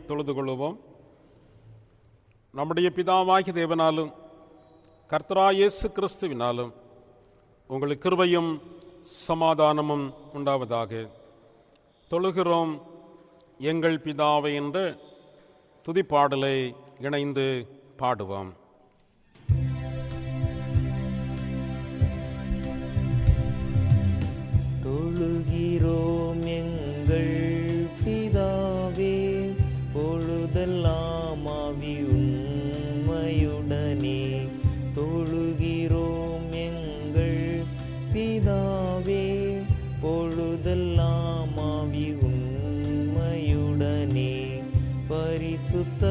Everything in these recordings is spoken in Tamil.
தொழுது கொள்வோம். நம்முடைய பிதாவாகிய தேவனாலும் கர்த்தராகிய இயேசு கிறிஸ்துவினாலும் உங்களுக்கு கிருபையும் சமாதானமும் உண்டாவதாக. தொழுகிறோம் எங்கள் பிதாவை என்ற துதிப்பாடலை இணைந்து பாடுவோம். தொழுகிறோம் எங்கள் பிதாவே, பொழுதெல்லாம் ஆவி உண்மையுடனே. தொழுகிறோம் எங்கள் பிதாவே, பொழுதெல்லாம் ஆவி உண்மையுடனே. பரிசுத்த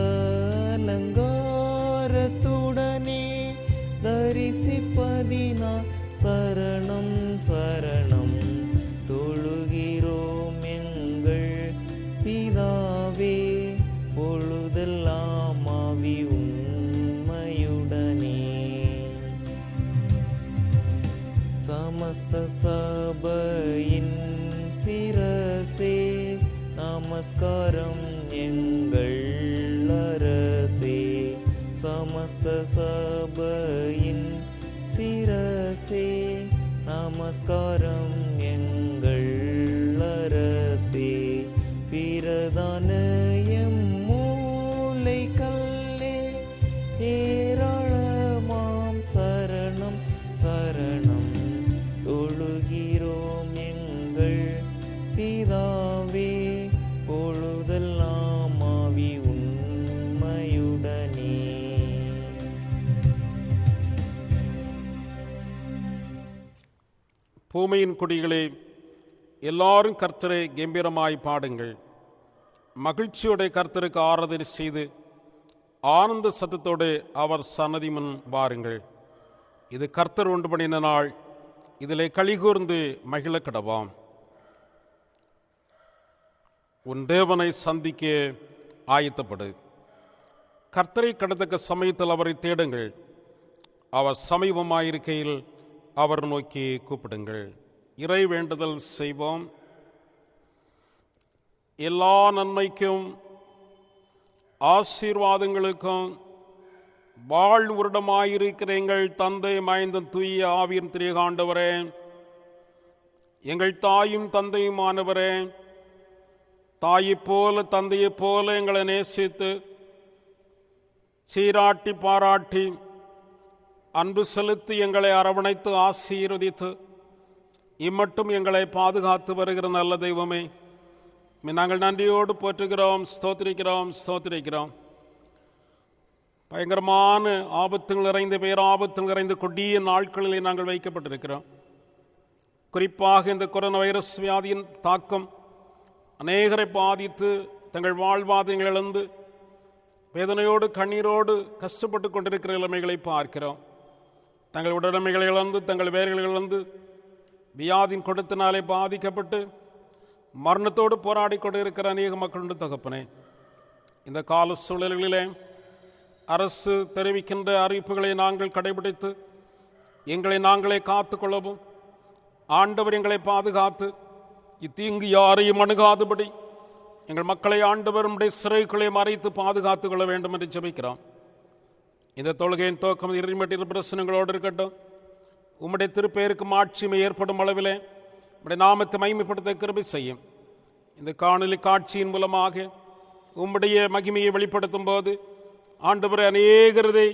அலங்காரத்துடனே தரிசிப்பதினா சரணம் சரணம். தொழுகிறோம் எங்கள் பிதாவே, பொழுதெல்லாம் ஆவி உண்மையுடனே. சமஸ்த சபையின் சிரசே, நமஸ்காரம் எங்கள் அரசே. சமஸ்த சபையின் சிரசே, நமஸ்காரம் எங்கள் அரசே. பிரதான மூலை கல்லே, ஏராளமாம் சரணம் சரணம். தொழுகிறோம் எங்கள் பிதாவே, பொழுதெல்லாம் ஆவி உண்மையுடனே. பூமியின் குடிகளே, எல்லாரும் கர்த்தரை கம்பீரமாய் பாடுங்கள். மகிழ்ச்சியோட கர்த்தருக்கு ஆராதனை செய்து ஆனந்த சத்தத்தோடு அவர் சன்னதி முன் வாருங்கள். இது கர்த்தர் உண்டு பண்ணின நாள், இதிலே களிகூர்ந்து மகிழ கடவாம். உன் தேவனை சந்திக்க ஆயத்தப்படு. கர்த்தரை கடத்தக்க சமயத்தில் அவரை தேடுங்கள். அவர் சமீபமாயிருக்கையில் அவர் நோக்கி கூப்பிடுங்கள். இறை வேண்டுதல் செய்வோம். எல்லா நன்மைக்கும் ஆசீர்வாதங்களுக்கும் வாழ்வுருடமாயிருக்கிற எங்கள் தந்தை மைந்தன் தூய ஆவியின் திரியகாண்டவரே, எங்கள் தாயும் தந்தையுமானவரே, தாயைப் போல தந்தையைப் போல எங்களை நேசித்து சீராட்டி பாராட்டி அன்பு செலுத்தி எங்களை அரவணைத்து ஆசீர்வதித்து இம்மட்டும் எங்களை பாதுகாத்து வருகிற நல்ல தெய்வமே, நாங்கள் நன்றியோடு போற்றுகிறோம், ஸ்தோத்திரிக்கிறோம். பயங்கரமான ஆபத்துகள் நிறைந்த பேராபத்துகள் நிறைந்த கொடிய நாட்களிலே நாங்கள் வைக்கப்பட்டிருக்கிறோம். குறிப்பாக இந்த கொரோனா வைரஸ் வியாதியின் தாக்கம் அநேகரை பாதித்து தங்கள் வாழ்வாதாரங்கள் இழந்து வேதனையோடு கண்ணீரோடு கஷ்டப்பட்டு கொண்டிருக்கிற நிலைமைகளை பார்க்கிறோம். தங்கள் உடமைகளை இழந்து தங்கள் வேர்களை இழந்து வியாதியின் கொடுத்தினாலே பாதிக்கப்பட்டு மரணத்தோடு போராடி கொண்டு இருக்கிற அநேக மக்களுடைய தகப்பனே, இந்த கால சூழல்களிலே அரசு தெரிவிக்கின்ற அறிவிப்புகளை நாங்கள் கடைபிடித்து எங்களை நாங்களே காத்து கொள்ளவும், ஆண்டவர் எங்களை பாதுகாத்து இத்தீங்கு யாரையும் அணுகாதபடி எங்கள் மக்களை ஆண்டவர் உடைய சிறைக்குள்ளே மறைத்து பாதுகாத்து கொள்ள வேண்டும் என்று ஜெபிக்கிறோம். இந்த தொழுகையின் துவக்கம் இறுதிமட்டில் பிரச்சனைகளோடு இருக்கட்டும். உம்முடைய திருப்பெயருக்கு மாட்சிமை ஏற்படும் அளவிலே உம்முடைய நாமத்தை மகிமைப்படுத்த கிருபை செய்யும். இந்த காணொலி காட்சியின் மூலமாக உம்முடைய மகிமையை வெளிப்படுத்தும் போது ஆண்டவரை அநேகரதை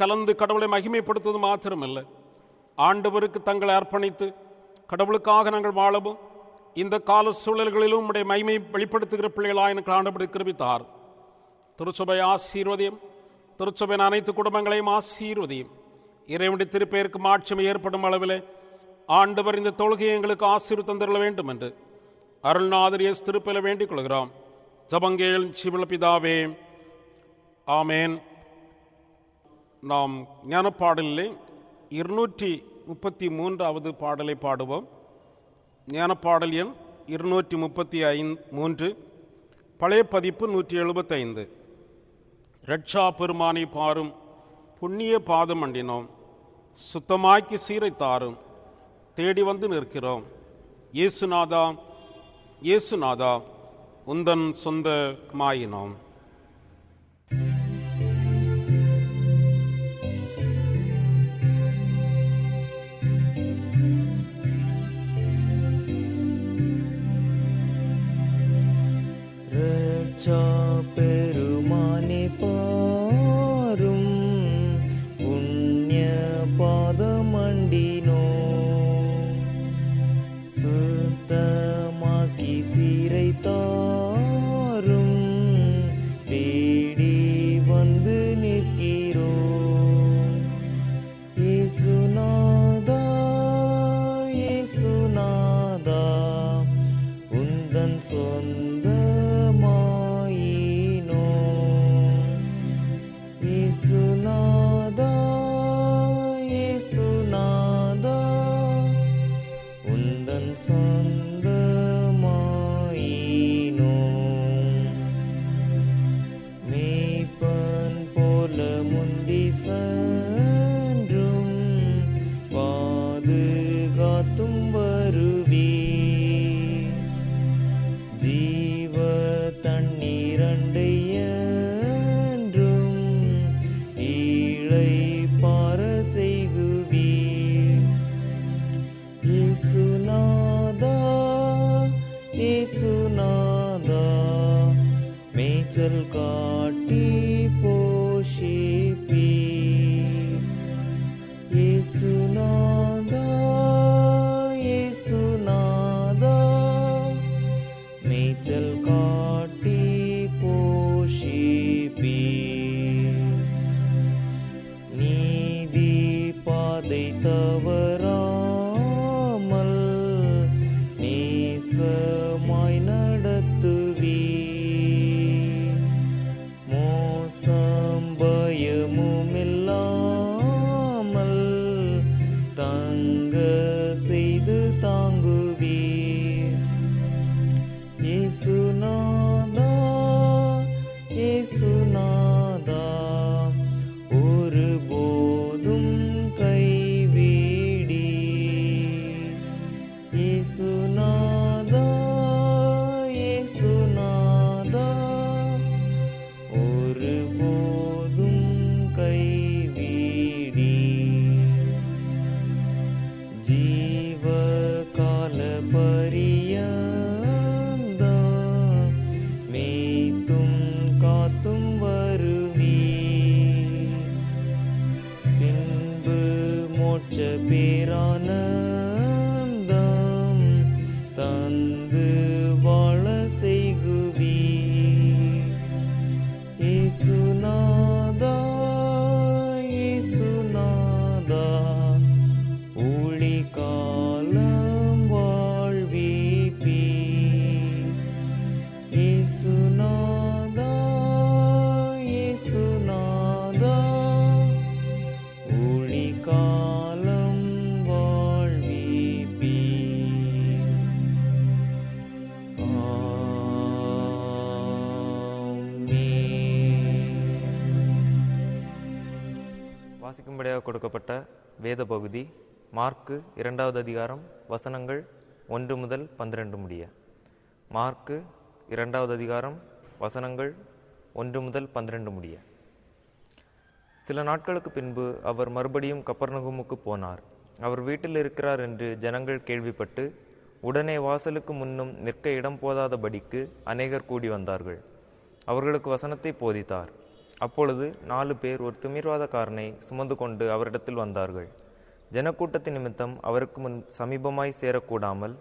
கலந்து கடவுளை மகிமைப்படுத்துவது மாத்திரமல்ல, ஆண்டவருக்கு தங்களை அர்ப்பணித்து கடவுளுக்காக நாங்கள் வாழவும் இந்த கால சூழல்களிலும் உம்முடைய மகிமை வெளிப்படுத்துகிற பிள்ளைகளாக எனக்கு ஆண்டபடி கிருபித்தார். திருச்சபை ஆசீர்வதியும், திருச்சபையின் அனைத்து குடும்பங்களையும் ஆசீர்வதியும். இறைவனுடைய திருப்பெயருக்கு மாட்சிமை ஏற்படும் அளவிலே ஆண்டவர் இந்த தொழுகையை எங்களுக்கு ஆசீர்வாதம் தந்திர வேண்டும் என்று அருள்நாதர் இயேசு திருப்பெயரில் வேண்டிக் கொள்கிறோம். ஜெபங்கள் ஜீவனுள்ள பிதாவே, ஆமேன். நாம் ஞானப்பாடலிலே 233வது பாடலை பாடுவோம். ஞானப்பாடல் எண் 233, பழைய பதிப்பு 175. ரட்சா பெருமானை பாரும், புண்ணிய பாதம் அண்டினோம், சுத்தமாக்கி சீரைத்தாரும், தேடி வந்து நிற்கிறோம். இயேசுநாதா, இயேசுநாதா, உந்தன் சொந்தமாயினோம். ரட்சா பெருமானே பாரும் புண்ணிய பாதமண்டினோ சுத்தமாக்கி சீரை தாரும் தேடி வந்து நிற்கிறோ இயேசுநாதா இயேசுநாதா உந்தன் சொந்தமாயினோ இயேசுநாதா இயேசுநாதா உந்தன் சொந்தமாயினோ மேய்ப்பன் போல முந்தி சென்றும் பாதுகாத்தும் வருவீ ஜீவ தண்ணீரண்டை என்றும் ஈழை பார செய்குவீ இயேசுநாதா இயேசுநாதா மேய்ச்சல் காட்டி போஷிப்பீ இயேசுநாதா இயேசுநாதா மேய்ச்சல் காட்டி போஷிப்பீ நீதி பாதை தவறாமல் நேசமாய் நடத்துவீ மோசம் பயமுமில்லாமல் தங்க செய்து தாங்குவீ இயேசுநாதா இயேசுநாதா ஒருபோதும் கைவிடி இயேசுநாதா இயேசுநாதா ஒருபோதும் கைவிடி ஜீவ கால பரியந்தம் மேய்த்தும் காத்தும் வருவீ பின்பு மோட்ச பேரானந்தம் தந்து வாழ செய்குவீ இயேசுநாதா இயேசுநாதா ஊழி காலம் வாழ்விப்பீ இயேசுநாதா இயேசுநாதா ஊழி காலம் வாழ்விப்பீ வாசிக்கும்படியாக கொடுக்கப்பட்ட வேத பகுதி மார்க்கு 2வது அதிகாரம் வசனங்கள் 1 முதல் 12 முடிய. மார்க்கு 2வது அதிகாரம் வசனங்கள் 1 முதல் 12 முடிய. சில நாட்களுக்கு பின்பு அவர் மறுபடியும் கப்பர்நகூமுக்கு போனார். அவர் வீட்டில் இருக்கிறார் என்று ஜனங்கள் கேள்விப்பட்டு உடனே வாசலுக்கு முன்னும் நிற்க இடம் போதாதபடிக்கு அநேகர் கூடி வந்தார்கள். அவர்களுக்கு வசனத்தை போதித்தார். அப்பொழுது 4 பேர் ஒரு திமிர்வாதக்காரனை சுமந்து கொண்டு அவரிடத்தில் வந்தார்கள். ஜனக்கூட்டத்தின் நிமித்தம் அவருக்கு முன் சமீபமாய் சேரக்கூடாமல்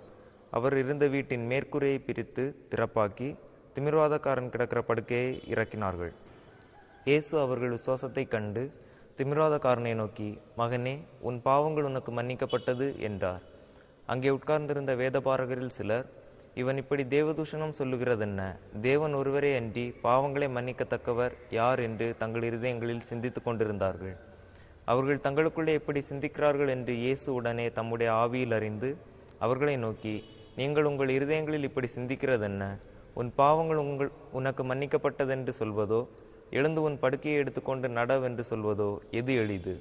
அவர் இருந்த வீட்டின் மேற்கூரையை பிரித்து திறப்பாக்கி திமிர்வாதக்காரன் கிடக்கிற படுக்கையை இறக்கினார்கள். இயேசு அவர்கள் விசுவாசத்தை கண்டு திமிர்வாதக்காரனை நோக்கி, மகனே, உன் பாவங்கள் உனக்கு மன்னிக்கப்பட்டது என்றார். அங்கே உட்கார்ந்திருந்த வேதபாரகரில் சிலர், இவன் இப்படி தேவதூஷணம் சொல்லுகிறதென்ன? தேவன் ஒருவரே அன்றி பாவங்களை மன்னிக்கத்தக்கவர் யார் என்று தங்கள் இருதயங்களில் சிந்தித்து கொண்டிருந்தார்கள். அவர்கள் தங்களுக்குள்ளே எப்படி சிந்திக்கிறார்கள் என்று இயேசு உடனே தம்முடைய ஆவியில் அறிந்து அவர்களை நோக்கி, நீங்கள் உங்கள் இருதயங்களில் இப்படி சிந்திக்கிறதென்ன? உன் பாவங்கள் உனக்கு மன்னிக்கப்பட்டதென்று சொல்வதோ, எழுந்து உன் படுக்கையை எடுத்துக்கொண்டு நடவென்று சொல்வதோ எது எளிது?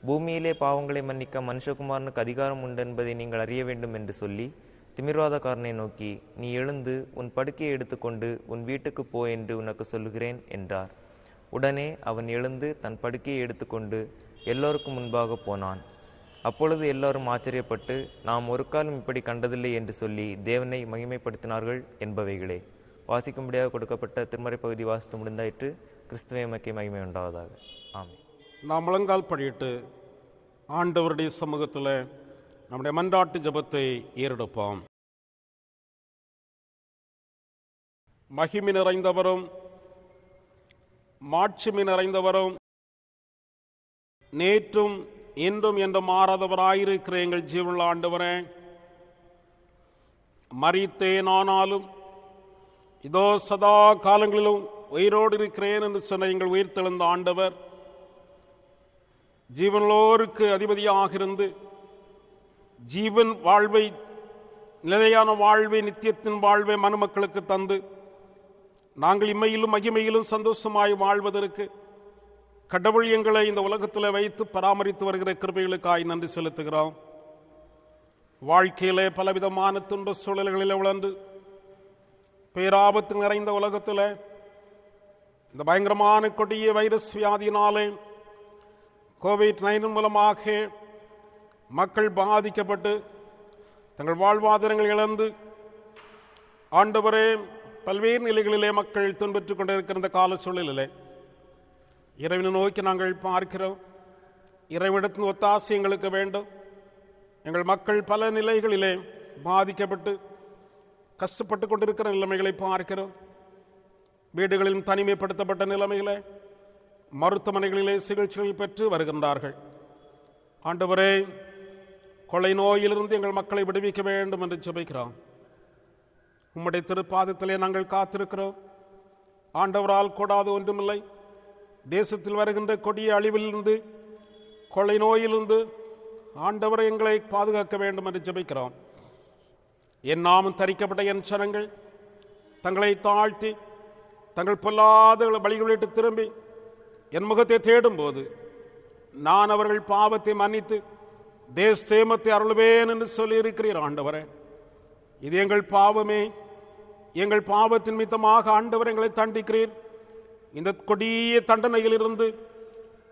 பூமியிலே பாவங்களை மன்னிக்க மனுஷகுமாரனுக்கு அதிகாரம் உண்டென்பதை நீங்கள் அறிய வேண்டும் என்று சொல்லி திமிர்வாதக்காரனை நோக்கி, நீ எழுந்து உன் படுக்கையை எடுத்துக்கொண்டு உன் வீட்டுக்கு போ என்று உனக்கு சொல்லுகிறேன் என்றார். உடனே அவன் எழுந்து தன் படுக்கையை எடுத்துக்கொண்டு எல்லோருக்கும் முன்பாக போனான். அப்பொழுது எல்லோரும் ஆச்சரியப்பட்டு, நாம் ஒரு காலம் இப்படி கண்டதில்லை என்று சொல்லி தேவனை மகிமைப்படுத்தினார்கள் என்பவைகளே. வாசிக்கும்படியாக கொடுக்கப்பட்ட திருமறை பகுதி வாசித்து முடிந்தாயிற்று. கிறிஸ்துவே உமக்கே மகிமை உண்டாவதாக. ஆமென். நாம் முழங்கால் படியிட்டு ஆண்டவருடைய சமூகத்தில் நம்முடைய மன்றாட்டு ஜெபத்தை ஏறெடுப்போம். மகிமை நிறைந்தவரும் மாட்சிமை நிறைந்தவரும் நேற்றும் இன்றும் என்று மாறாதவராயிருக்கிற எங்கள் ஜீவனுள்ள ஆண்டவரே, மரித்தேன் ஆனாலும் இதோ சதா காலங்களிலும் உயிரோடு இருக்கிறேன் என்று சொன்ன எங்கள் உயிர்த்தெழுந்த ஆண்டவர், ஜீவனோருக்கு அதிபதியாக இருந்து ஜீவன் வாழ்வை, நிலையான வாழ்வை, நித்தியத்தின் வாழ்வை மனுமக்களுக்கு தந்து நாங்கள் இம்மையிலும் மகிமையிலும் சந்தோஷமாய் வாழ்வதற்கு கடவுள் எங்களை இந்த உலகத்தில் வைத்து பராமரித்து வருகிற கிருபைகளுக்காய் நன்றி செலுத்துகிறோம். வாழ்க்கையிலே பலவிதமான துன்ப சூழல்களில் உழந்து பேராபத்து நிறைந்த உலகத்தில் இந்த பயங்கரமான கொடிய வைரஸ் வியாதியினாலே கோவிட்-19 மூலமாக மக்கள் பாதிக்கப்பட்டு தங்கள் வாழ்வாதாரங்கள் இழந்து ஆண்டவரே பல்வேறு நிலைகளிலே மக்கள் துன்பெற்றுக் கொண்டிருக்கிற இந்த கால சூழலிலே இறைவனை நோக்கி நாங்கள் பார்க்கிறோம். இறைவனிடத்தின் ஒத்தாசை எங்களுக்கு வேண்டும். எங்கள் மக்கள் பல நிலைகளிலே பாதிக்கப்பட்டு கஷ்டப்பட்டு கொண்டிருக்கிற நிலைமைகளை பார்க்கிறோம். வீடுகளிலும் தனிமைப்படுத்தப்பட்ட நிலைமைகளை மருத்துவமனைகளிலே சிகிச்சைகள் பெற்று வருகின்றார்கள். ஆண்டவரே, கொள்ளை நோயிலிருந்து எங்கள் மக்களை விடுவிக்க வேண்டும் என்று ஜெபிக்கிறோம். உம்முடைய திருப்பாதத்திலே நாங்கள் காத்திருக்கிறோம். ஆண்டவரால் கூடாது ஒன்றுமில்லை. தேசத்தில் வருகின்ற கொடிய அழிவிலிருந்து, கொள்ளை நோயிலிருந்து ஆண்டவரை எங்களை பாதுகாக்க வேண்டும் என்று ஜெபிக்கிறோம். என் நாமம் தரிக்கப்பட்ட என் சனங்கள் தங்களை தாழ்த்தி தங்கள் பொல்லாத வழிகளிட்டு திரும்பி என் முகத்தை தேடும்போது நான் அவர்கள் பாவத்தை மன்னித்து தேசேமத்தை அருள்வேன் என்று சொல்லியிருக்கிறீர். ஆண்டவரே, இது எங்கள் பாவமே. எங்கள் பாவத்தின் மித்தமாக ஆண்டவர் எங்களை தண்டிக்கிறீர். இந்த கொடிய தண்டனையில் இருந்து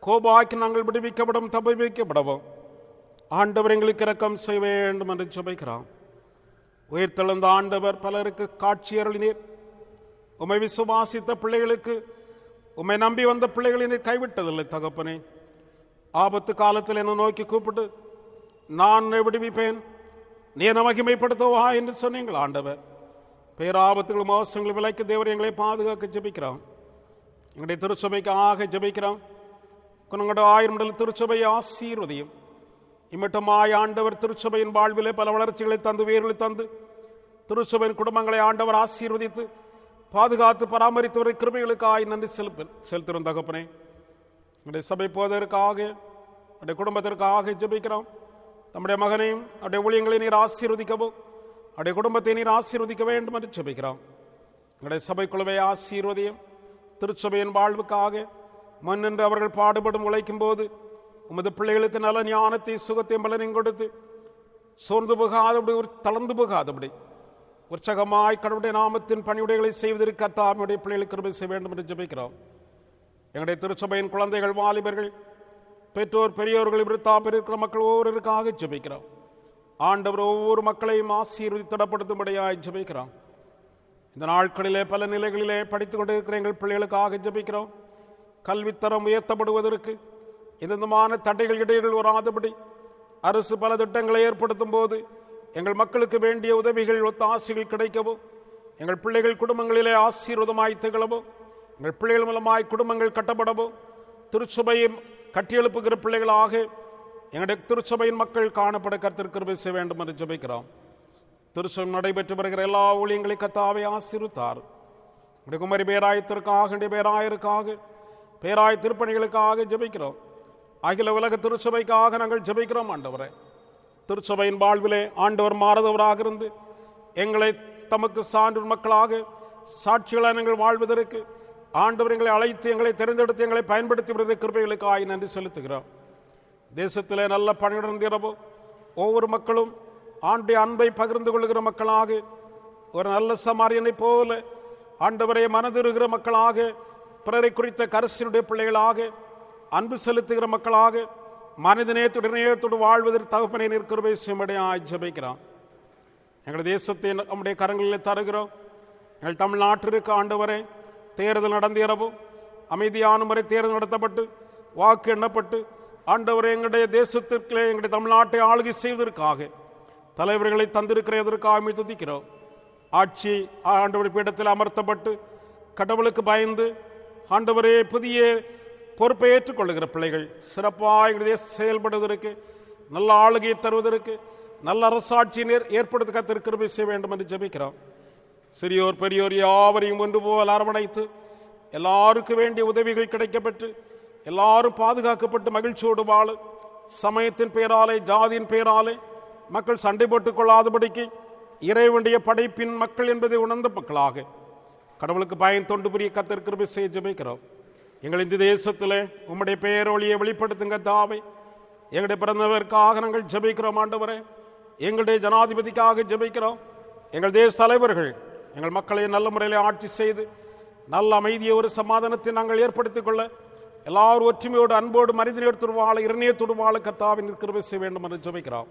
கோபாக்கி நாங்கள் விடுவிக்கப்படும், தப்பிவிக்கப்படவும் ஆண்டவர் எங்களுக்கு இரக்கம் செய்ய வேண்டும் என்று ஜெபிக்கிறோம். உயிர்த்தெழுந்த ஆண்டவர் பலருக்கு காட்சி அருளினீர். உம்மை விசுவாசித்த பிள்ளைகளுக்கு, உம்மை நம்பி வந்த பிள்ளைகளை நீர் கைவிட்டதில்லை தகப்பனே. ஆபத்து காலத்தில் என்னை நோக்கி கூப்பிட்டு நான் விடுவிப்பேன், நீ என்னை மகிமைப்படுத்துவா என்று சொன்னீங்கள். ஆண்டவர், பேராபத்துகள் மோசங்கள் விலைக்கு தேவர் எங்களை பாதுகாக்க ஜெபிக்கிறோம். எங்களுடைய திருச்சபைக்காக ஜெபிக்கிறோம். உங்களுடைய 1000 திருச்சபையை ஆசீர்வதியும். இம்மட்டுமாய் ஆண்டவர் திருச்சபையின் வாழ்விலே பல வளர்ச்சிகளை தந்து, உயர்வுகளை தந்து, திருச்சபையின் குடும்பங்களை ஆண்டவர் ஆசீர்வதித்து பாதுகாத்து பராமரித்து வரை கிருபைகளுக்காய் நன்றி செலுத்துகிறோம் தகப்பனே. நம்முடைய சபை போவதற்காக, நம்முடைய குடும்பத்திற்காக ஜெபிக்கிறோம். நம்முடைய மகனையும் அவருடைய ஊழியங்களை நீர் ஆசீர்வதிக்கவும், அவருடைய குடும்பத்தை நீர் ஆசீர்வதிக்க வேண்டும் என்று ஜெபிக்கிறோம். எங்களுடைய சபை குழுவை ஆசீர்வதியும். திருச்சபையின் வாழ்வுக்காக முன்னின்று அவர்கள் பாடுபடும் உழைக்கும் போது உமது பிள்ளைகளுக்கு நல்ல ஞானத்தை, சுகத்தையும் பலனையும் கொடுத்து சோர்ந்து போகாதபடி, தளர்ந்து போகாதபடி உற்சாகமாய் கடவுளுடைய நாமத்தின் பணியுடைகளை செய்வதற்கு கர்த்தாவினுடைய பிள்ளைகளுக்கு கிருபை செய்ய வேண்டும் என்று ஜெபிக்கிறோம். எங்களுடைய திருச்சபையின் குழந்தைகள், வாலிபர்கள், பெற்றோர், பெரியோர்கள், விருத்தாப்பில் இருக்கிற மக்கள் ஒவ்வொருவருக்காக ஜெபிக்கிறோம். ஆண்டவர் ஒவ்வொரு மக்களையும் ஆசீர்வதித்தடப்படுத்தும்படியாய் ஜெபிக்கிறோம். இந்த நாட்களிலே பல நிலைகளிலே படித்துக் கொண்டிருக்கிற எங்கள் பிள்ளைகளுக்காக ஜெபிக்கிறோம். கல்வித்தரம் உயர்த்தப்படுவதற்கு எந்தமான தடைகள் இடைகள் வராதபடி அரசு பல திட்டங்களை ஏற்படுத்தும் போது எங்கள் மக்களுக்கு வேண்டிய உதவிகள், ஒத்தாசைகள் கிடைக்கவும், எங்கள் பிள்ளைகள் குடும்பங்களிலே ஆசீர்வாதமாய் திகழவும், எங்கள் பிள்ளைகள் மூலமாய் குடும்பங்கள் கட்டப்படவும், திருச்சபையை கட்டியெழுப்புகிற பிள்ளைகளாக எங்களுடைய திருச்சபையின் மக்கள் காணப்பட கர்த்தர் கிருபை செய்ய வேண்டும் என்று ஜெபிக்கிறோம். திருச்சபை நடைபெற்று வருகிற எல்லா ஊழியங்களை கர்த்தாவே ஆசீர்வதித்தார். குமரி பேராயத்திற்காக, பேராயருக்காக, பேராய திருப்பணிகளுக்காக ஜெபிக்கிறோம். அகில உலக திருச்சபைக்காக நாங்கள் ஜெபிக்கிறோம். ஆண்டவரே, திருச்சபையின் வாழ்விலே ஆண்டவர் மாறதவராக இருந்து எங்களை தமக்கு சான்று மக்களாக சாட்சிகளாக நாங்கள் வாழ்வதற்கு ஆண்டவர் எங்களை அழைத்து, எங்களை தெரிந்தெடுத்து, எங்களை பயன்படுத்தி விடுகிற கிருபைகளுக்காக நன்றி செலுத்துகிறோம். தேசத்திலே நல்ல பணியுடன் இரவும் ஒவ்வொரு மக்களும் ஆண்டுடைய அன்பை பகிர்ந்து கொள்கிற மக்களாக, ஒரு நல்ல சமாரியனை போல ஆண்டவரை மனதிருகிற மக்களாக, பிறரை குறித்த கரிசனுடைய பிள்ளைகளாக, அன்பு செலுத்துகிற மக்களாக, மனிதநேயத்தோடு வாழ்வதற்கு தகப்பனை நிற்கிறவை சுமடையாய் ஜெபிக்கிறோம். எங்கள் தேசத்தை நம்முடைய கரங்களில் தருகிறோம். எங்கள் தமிழ்நாட்டிற்கு ஆண்டவரை தேர்தல் நடந்தேறவும் அமைதியான முறை தேர்தல் நடத்தப்பட்டு வாக்கு எண்ணப்பட்டு ஆண்டவரை எங்களுடைய தேசத்திற்குள்ளே எங்களுடைய தமிழ்நாட்டை ஆளுகை செய்வதற்காக தலைவர்களை தந்திருக்கிறதற்காக துதிக்கிறோம். ஆட்சி ஆண்டவர் பீடத்தில் அமர்த்தப்பட்டு கடவுளுக்கு பயந்து ஆண்டவரே புதிய பொறுப்பை ஏற்றுக்கொள்ளுகிற பிள்ளைகள் சிறப்பாக எங்களுடைய செயல்படுவதற்கு, நல்ல ஆளுகையை தருவதற்கு, நல்ல அரசாட்சியை ஏற்படுத்த கத்திருக்கிறவை செய்ய வேண்டும் என்று ஜெபிக்கிறோம். சிறியோர் பெரியோர் யாவரையும் ஒன்று போல் அரவணைத்து எல்லாருக்கும் வேண்டிய உதவிகள் கிடைக்கப்பட்டு எல்லாரும் பாதுகாக்கப்பட்டு மகிழ்ச்சியோடு வாழ, சமயத்தின் பெயராலே ஜாதியின் பெயராலே மக்கள் சண்டை போட்டுக் கொள்ளாதபடிக்கு இறைவனுடைய படைப்பின் மக்கள் என்பதை உணர்ந்த மக்களாக கடவுளுக்கு பயன் தொண்டு புரிய கத்திருக்கிறவை செய்ய ஜெபிக்கிறோம். எங்கள் இந்த தேசத்தில் உம்முடைய பெயரொழியை வெளிப்படுத்துங்க தாவை. எங்களுடைய பிறந்தவருக்காக நாங்கள் ஜெபிக்கிறோம் ஆண்டவரே. எங்களுடைய ஜனாதிபதிக்காக ஜெபிக்கிறோம். எங்கள் தேச தலைவர்கள் எங்கள் மக்களை நல்ல முறையில் ஆட்சி செய்து நல்ல அமைதியை ஒரு சமாதானத்தை நாங்கள் ஏற்படுத்திக் கொள்ள, எல்லாரும் ஒற்றுமையோடு அன்போடு மனிதனோடு வாழ, இரணியத்தோடு வாழ கர்த்தாவின் கிருபை செய்ய வேண்டும் என்று ஜெபிக்கிறோம்.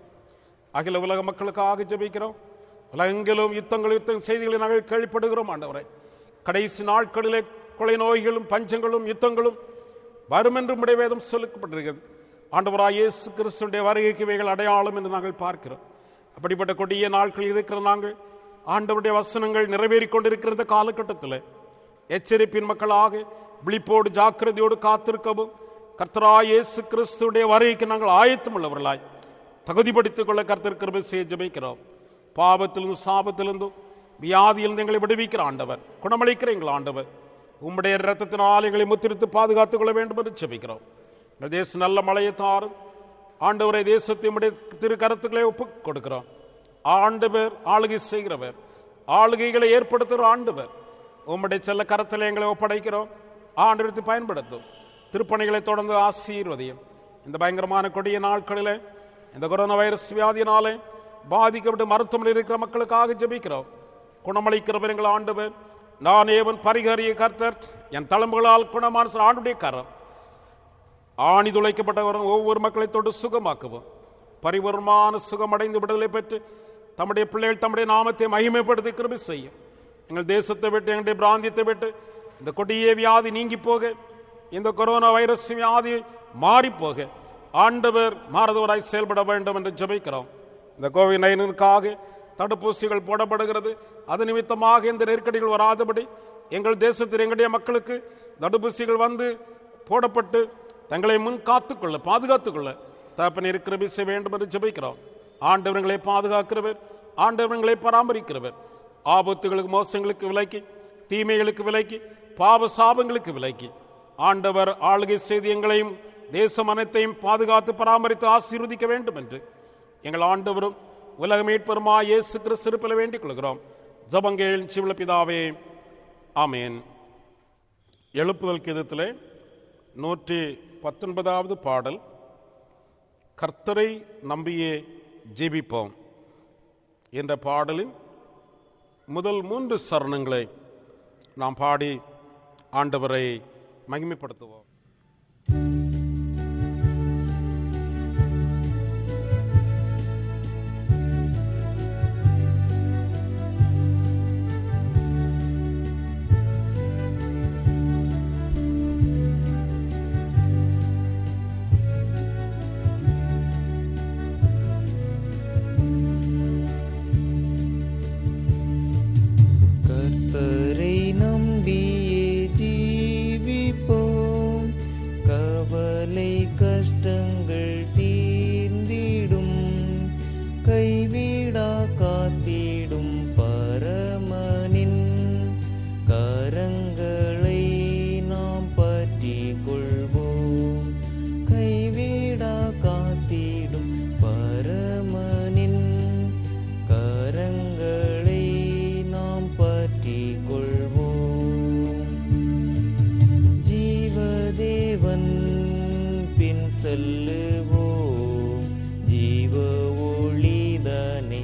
அகில உலக மக்களுக்காக ஜெபிக்கிறோம். உலகெங்கிலும் யுத்தம் செய்திகளை நாங்கள் கேள்விப்படுகிறோம் ஆண்டவரே. கடைசி நாட்களிலே கொலை நோய்களும் பஞ்சங்களும் யுத்தங்களும் வரும் என்று உம்முடைய வேதம் சொல்லப்பட்டிருக்கிறது. ஆண்டவராய் இயேசு கிறிஸ்துவினுடைய வருகைக்கு இவைகள் அடையாளம் என்று நாங்கள் பார்க்கிறோம். அப்படிப்பட்ட கொடிய நாட்கள் இருக்கிற நாங்கள் ஆண்டவருடைய வசனங்கள் நிறைவேறிக் கொண்டிருக்கிற காலகட்டத்தில் எச்சரிப்பின் மக்களாக விழிப்போடு ஜாக்கிரதையோடு காத்திருக்கவும், கர்த்தராய் இயேசு கிறிஸ்துவுடைய வருகைக்கு நாங்கள் ஆயத்தம் உள்ளவர்களாய் தகுதிப்படுத்திக் கொள்ள கர்த்தர் கிருபை செய்ய ஜெபிக்கிறோம். பாவத்திலிருந்து சாபத்திலிருந்தும் வியாதியிலிருந்து எங்களை விடுவிக்கிற ஆண்டவர், குணமளிக்கிற எங்கள் ஆண்டவர், உம்முடைய இரத்தத்தினால் எங்களை முத்திரித்து பாதுகாத்துக் கொள்ள வேண்டும் என்று ஜெபிக்கிறோம். எங்கள் தேசம் நல்ல மழையை தாரும் ஆண்டவரை. தேசத்தை உம்முடைய திரு கருத்துக்களை ஒப்புக் கொடுக்கிறோம். ஆண்டவர் ஆளுகை செய்கிறவர், ஆளுகைகளை ஏற்படுத்துகிற ஆண்டவர், உம்முடைய செல்ல கரத்தில் எங்களை ஒப்படைக்கிறோம். ஆண்டவருக்கு பயன்படுத்தும். திருப்பணிகளை தொடர்ந்து ஆசீர்வதியும். இந்த பயங்கரமான கொடிய நாட்களில் இந்த கொரோனா வைரஸ் வியாதியினாலே பாதிக்கப்பட்டு மருத்துவமனையில் இருக்கிற மக்களுக்காக ஜெபிக்கிறோம். குணமளிக்கிறவர் எங்கள் ஆண்டவர். நான் ஏவன் பரிகரிய கர்த்தர், என் தழும்புகளால் குணமான ஆண்டுடைய கரம். ஆணி துளைக்கப்பட்டவர் ஒவ்வொரு மக்களை தொட்டு சுகமாக்குவோம். பரிபூர்ணமான சுகமடைந்து விடுதலை பெற்று தம்முடைய பிள்ளைகள் தம்முடைய நாமத்தை மகிமைப்படுத்தி கிருபை செய்யும். எங்கள் தேசத்தை விட்டு, எங்களுடைய பிராந்தியத்தை விட்டு இந்த கொடிய வியாதி நீங்கி போக, இந்த கொரோனா வைரஸ் வியாதி மாறிப்போக ஆண்டவர் மாறுதவராய் செயல்பட வேண்டும் என்று ஜெபிக்கிறோம். இந்த கோவிட்-19க்காக தடுப்பூசிகள் போடப்படுகிறது. அது நிமித்தமாக இந்த நெருக்கடிகள் வராதபடி எங்கள் தேசத்தில் எங்களுடைய மக்களுக்கு தடுப்பூசிகள் வந்து போடப்பட்டு தங்களை முன் காத்துக்கொள்ள, பாதுகாத்துக்கொள்ள தகப்பனே கிருபை செய்ய வேண்டும் என்று ஜெபிக்கிறோம். ஆண்டவர்களை பாதுகாக்கிறவர், ஆண்டவர்களை பராமரிக்கிறவர். ஆபத்துகளுக்கு, மோசங்களுக்கு விலக்கி, தீமைகளுக்கு விலக்கி, பாவ சாபங்களுக்கு விலக்கி ஆண்டவர் ஆளுகை செய்து எங்களையும் தேசம் அனைத்தையும் பாதுகாத்து பராமரித்து ஆசீர்வதிக்க வேண்டும் என்று எங்கள் ஆண்டவரும் உலக மீட்பெருமாய் இயேசு கிறிஸ்துவில் வேண்டிக் கொள்கிறோம். ஜெபங்கள் ஜீவனுள்ள பிதாவே, ஆமேன். எழுப்புதல் கீதத்திலே 119வது பாடல், கர்த்தரை நம்பியே ஜெபிப்போம் என்ற பாடலின் முதல் 3 சரணங்களை நாம் பாடி ஆண்டவரை மகிமைப்படுத்துவோம். கர்த்தரை நம்பியே ஜீவிப்போம், கவலை கஷ்டங்கள் தீர்ந்திடும், கைவிடா காத்திடும் பரமனின் கரங்களை நாம் பற்றிக் கொள்வோம். கைவிடா காத்திடும் பரமனின் கரங்களை நாம் பற்றிக் கொள்வோம். ஜீவதேவன் பின் செல்லுவோம், ஜீவ ஒளிதனை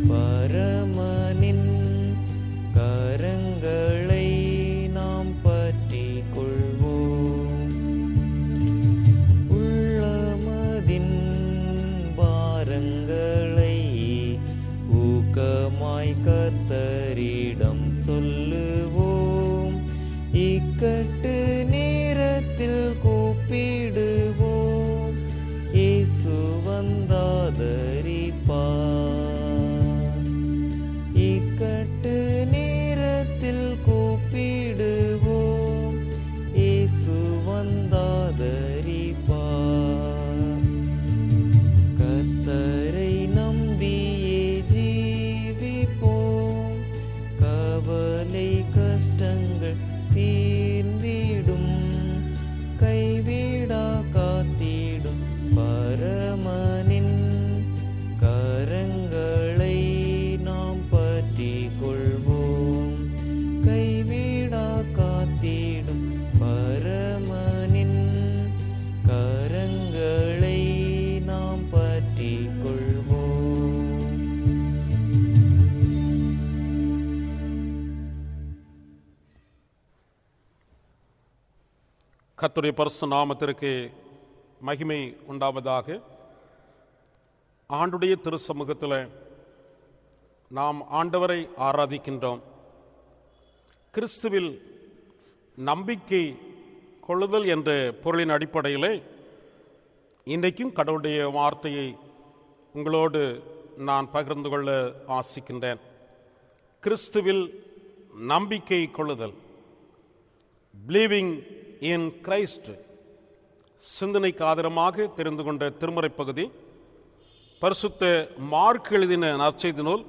பரமனின் கரங்களை நாம் பற்றிக் கொள்வோம். உள்ளமதின் பாரங்களை ஊக்கமாய் கர்த்தரிடம் சொல்லுவோம். இக்கட்டு நேரத்தில் கூப்பிடுவோம், இயேசு வந்தாதரிப்பார். இக்கட்டு நேரத்தில் கூப்பிடுவோம், இயேசு வந்தாதரிப்பார். கர்த்தரை நம்பியே ஜீவிப்போம், கவலை கஷ்டங்கள் தீர்ந்திடும், கைவிடா காத்திடும் பரமனின் கரங்களை நாம் பற்றிக் கொள்வோம். கைவிடா காத்திடும் பரமனின் கரங்களை நாம் பற்றிக் கொள்வோம். கர்த்தருடைய பரிசுத்த நாமத்திற்கு மகிமை உண்டாவதாக. ஆண்டுடைய திருச்சமூகத்தில் நாம் ஆண்டவரை ஆராதிக்கின்றோம். கிறிஸ்துவில் நம்பிக்கை கொள்ளுதல் என்ற பொருளின் அடிப்படையில் இன்றைக்கும் கடவுளுடைய வார்த்தையை உங்களோடு நான் பகிர்ந்து கொள்ள ஆசிக்கின்றேன். கிறிஸ்துவில் நம்பிக்கை கொள்ளுதல், பிலீவிங் இன் கிரைஸ்ட். சிந்தனைக்கு ஆதாரமாக தெரிந்து கொண்ட திருமுறை பகுதி பரிசுத்த மார்க் எழுதின நற்செய்தி நூல்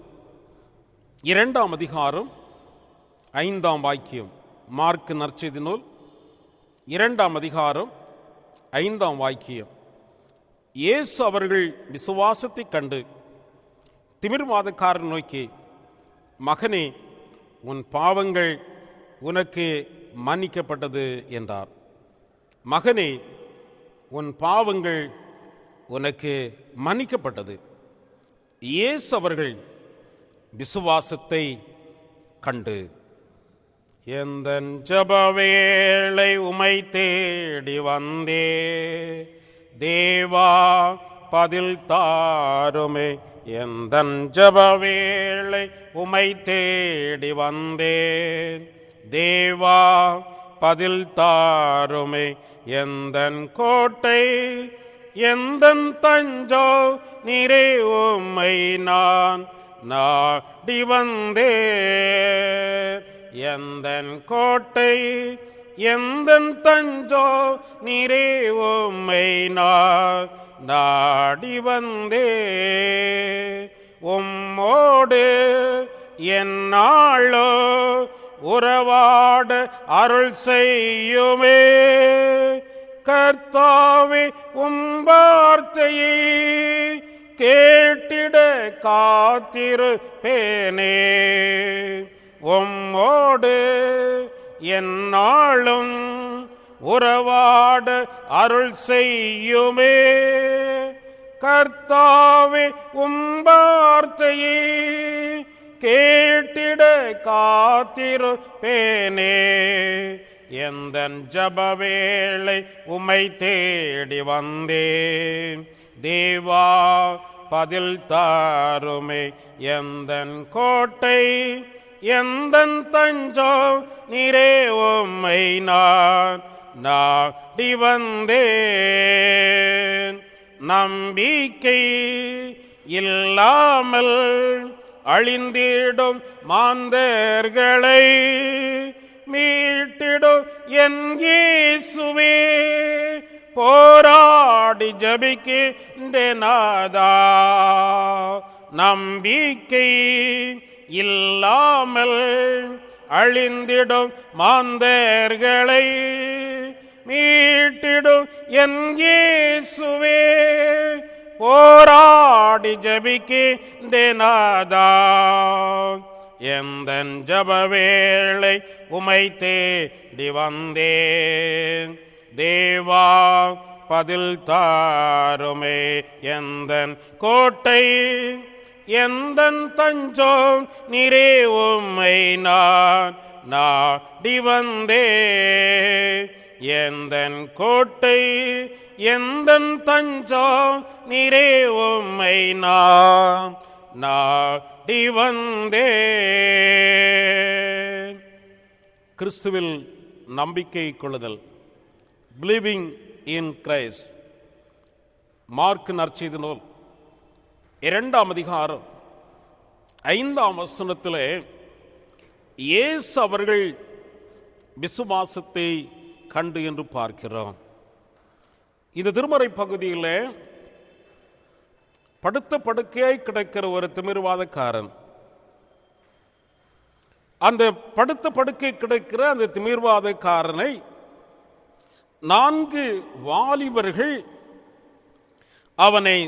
2ஆம் அதிகாரம் 5ஆம் வாக்கியம். மார்க் நற்செய்தி நூல் 2ஆம் அதிகாரம் 5ஆம் வாக்கியம். இயேசு அவர்கள் விசுவாசத்தைக் கண்டு திமிர்வாதக்காரன் நோக்கி, மகனே, உன் பாவங்கள் உனக்கு மன்னிக்கப்பட்டது என்றார். மகனே, உன் பாவங்கள் உனக்கு மன்னிக்கப்பட்டது. இயேசு அவர்கள் விசுவாசத்தை கண்டு, எந்தன் ஜெபவேளை உமை தேடி வந்தே, தேவா பதில் தாருமே. எந்தன் ஜெபவேளை உமை தேடி வந்தேன், தேவா பதில் தாருமே. எந்தன் கோட்டை எந்தன் தஞ்சோ நீரே, உம்மை நான் நாடி வந்தேன். எந்தன் கோட்டை எந்தன் தஞ்சோ நீரே, உம்மை நான் நாடி வந்தேன். உம்மோடு என்னாளோ உறவாட அருள் செய்யுமே. கர்த்தாவே, உம் வார்த்தையை கேட்டிட காத்திருப்பேனே. உம்மோடு என்னாலும் உறவாட அருள் செய்யுமே. கர்த்தாவே, உம் வார்த்தையை கேட்டிட காத்திருப்பேனே. எந்தன் ஜெபவேளை உம்மை தேடி வந்தேன், தேவா பதில் தாருமே. எந்தன் கோட்டை எந்தன் தஞ்சம் நீரே, உம்மை நான் நாடி வந்தேன். நம்பிக்கை இல்லாமல் அழிந்திடும் மாந்தர்களை மீட்டிடும் என் இயேசுவே, போராடி ஜெபிக்கின்றேன் நாதா. நம்பிக்கை இல்லாமல் அழிந்திடும் மாந்தர்களை மீட்டிடும் என் இயேசுவே, போராடி ஜெபிக்கின்றேன் நாதா. எந்தன் ஜெபவேளை உமை தேடி வந்தேன், தேவா பதில் தாருமே. எந்தன் கோட்டை எந்தன் தஞ்சம் நீரே உம்மை நான் நாடி வந்தே. எந்தன் கோட்டை எந்தன் தஞ்சம் நீரே உம்மை நான் நாடி வந்தே. கிறிஸ்துவில் நம்பிக்கை கொள்ளுதல், பிலீவிங் இன் கிரைஸ்ட். மார்க் நற்செய்தி நூல் 2ஆம் அதிகாரம் 5ஆம் வசனத்திலே இயேசு அவர்கள் விசுவாசத்தை கண்டு என்று பார்க்கிறோம். இந்த திருமறை பகுதியில் படுத்த படுக்கையாய் கிடக்கிற ஒரு திமிர்வாதக்காரன், அந்த படுத்த படுக்கை கிடக்கிற அந்த திமிர்வாதக்காரனை 4 வாலிபர்கள் அவனை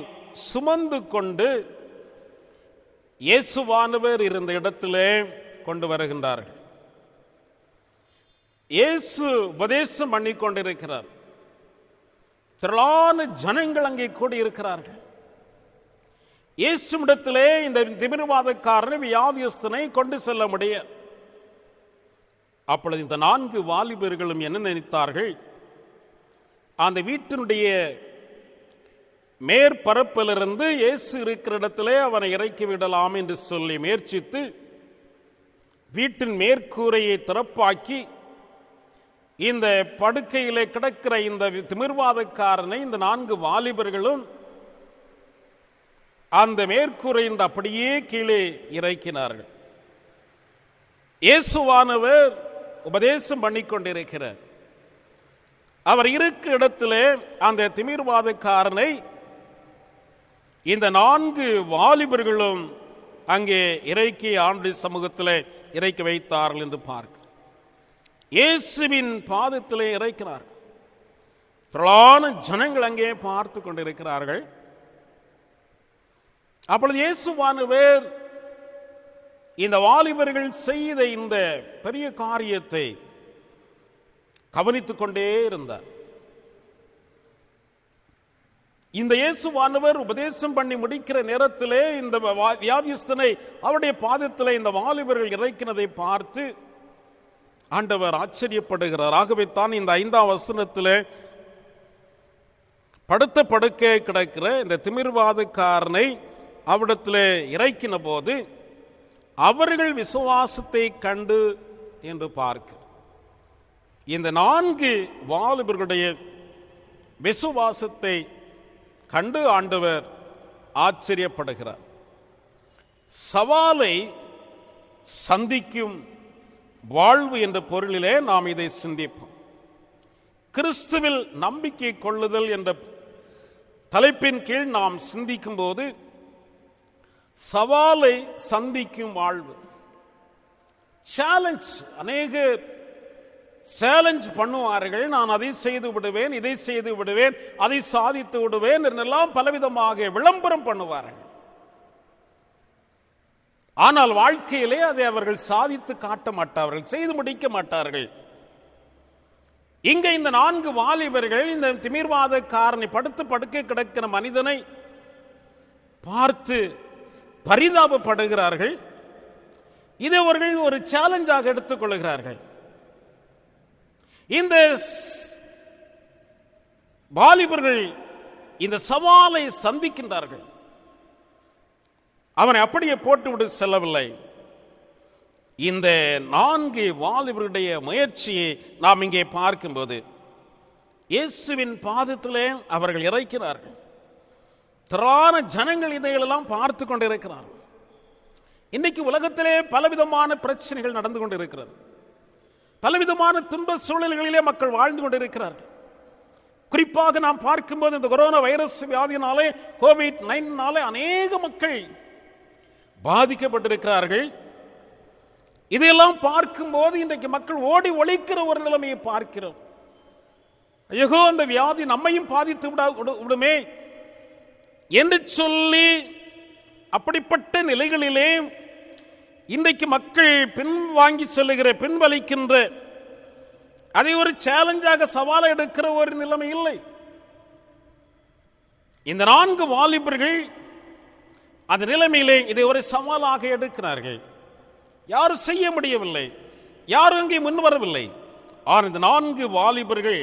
சுமந்து கொண்டு இயேசுவானவர் இருந்த இடத்திலே கொண்டு வருகின்றார்கள். இயேசு உபதேசம் பண்ணி கொண்டிருக்கிறார். திரளான ஜனங்கள் அங்கே கூடி இருக்கிறார்கள். இயேசுவிடத்திலே இந்த திமிர்வாதக்காரனை, வியாதியஸ்தனை கொண்டு செல்ல முடியும். அப்பொழுது இந்த 4 வாலிபர்களும் என்ன நினைத்தார்கள்? அந்த வீட்டினுடைய மேற்பரப்பிலிருந்து இயேசு இருக்கிற இடத்திலே அவனை இறக்கி விடலாம் என்று சொல்லி முயற்சித்து வீட்டின் மேற்கூரையை திறப்பாக்கி இந்த படுக்கையிலே கிடக்கிற இந்த திமிர்வாதக்காரனை இந்த 4 வாலிபர்களும் அந்த மேற்கூரையின் அப்படியே கீழே இறக்கினார்கள். இயேசுவானவர் உபதேசம் பண்ணி கொண்டிருக்கிறார். அவர் இருக்கிற இடத்திலே அந்த திமிர்வாதக்காரனை இந்த 4 வாலிபர்களும் அங்கே இறக்கி ஆண்டு சமூகத்தில் இறக்கி வைத்தார்கள் என்று பார்க்க, இயேசுவின் பாதத்திலே இறக்கிறார். திரளான ஜனங்கள் அங்கே பார்த்து கொண்டிருக்கிறார்கள். அப்பொழுது இயேசுவானவர் இந்த வாலிபர்கள் செய்த இந்த பெரிய காரியத்தை கவனித்துக் கொண்டே இருந்தார். இந்த இயேசுவானவர் உபதேசம் பண்ணி முடிக்கிற நேரத்திலே இந்த வியாதிஸ்தனை அவருடைய பாதத்திலே இந்த வாலிபர்கள் இறக்கினதை பார்த்து ஆண்டவர் ஆச்சரியப்படுகிறார். ஆகவே தான் இந்த 5ஆம் வசனத்திலே படுத்த படுக்கை கிடக்கிற இந்த திமிர்வாதக்காரனை அவ்விடத்திலே இறக்கின போது அவர்கள் விசுவாசத்தை கண்டு என்று பார்க்க, இந்த 4 வாலிபர்களுடைய விசுவாசத்தை கண்டு ஆண்டவர் ஆச்சரியப்படுகிறார். சவாலை சந்திக்கும் வாழ்வு என்ற பொருளிலே நாம் இதை சிந்திப்போம். கிறிஸ்துவில் நம்பிக்கை கொள்ளுதல் என்ற தலைப்பின் கீழ் நாம் சிந்திக்கும் போது சவாலை சந்திக்கும் வாழ்வு, சேலஞ்ச். அநேக சேலஞ்ச் பண்ணுவார்கள். நான் அதை செய்து விடுவேன், இதை செய்து விடுவேன், அதை சாதித்து விடுவேன் என்றெல்லாம் பலவிதமாக விளம்பரம் பண்ணுவார்கள். ஆனால் வாழ்க்கையிலே அதை அவர்கள் சாதித்து காட்ட மாட்டார்கள், செய்து முடிக்க மாட்டார்கள். இங்க இந்த 4 வாலிபர்கள் இந்த திமிர்வாதக்காரனை படுத்து படுக்கை கிடக்கிற மனிதனை பார்த்து பரிதாபப்படுகிறார்கள். இதை அவர்கள் ஒரு சேலஞ்சாக எடுத்துக் கொள்கிறார்கள். இந்த வாலிபர்கள் இந்த சவாலை சந்திக்கின்றார்கள். அவனை அப்படியே போட்டுவிட்டு செல்லவில்லை. இந்த 4 வாலிபருடைய முயற்சியை நாம் இங்கே பார்க்கும்போது இயேசுவின் பாதத்திலே அவர்கள் இறக்கிறார்கள். திரளான ஜனங்கள் இதையெல்லாம் பார்த்து கொண்டிருக்கிறார்கள். இன்னைக்கு உலகத்திலே பலவிதமான பிரச்சனைகள் நடந்து கொண்டிருக்கிறது. பலவிதமான துன்ப சூழல்களிலே மக்கள் வாழ்ந்து கொண்டிருக்கிறார்கள். குறிப்பாக நாம் பார்க்கும்போது இந்த கொரோனா வைரஸ் வியாதியினாலே, கோவிட்-19 அநேக மக்கள் பாதிக்கப்பட்டிருக்கிறார்கள். இதையெல்லாம் பார்க்கும்போது இன்றைக்கு மக்கள் ஓடி ஒழிக்கிற ஒரு நிலைமையை பார்க்கிறோம். ஐயோ, அந்த வியாதி நம்மையும் பாதித்து விடுமே என்று சொல்லி அப்படிப்பட்ட நிலைகளிலே இன்றைக்கு மக்கள் பின்வாங்கி செல்லுகிற, பின்வலிக்கின்ற, அதை ஒரு சேலஞ்சாக சவாலை எடுக்கிற ஒரு நிலைமை இல்லை. இந்த 4 வாலிபர்கள் அந்த நிலைமையிலே இதை ஒரு சவாலாக எடுக்கிறார்கள். யாரும் செய்ய முடியவில்லை, யாரும் அங்கே முன்வரவில்லை. ஆனால் இந்த 4 வாலிபர்கள்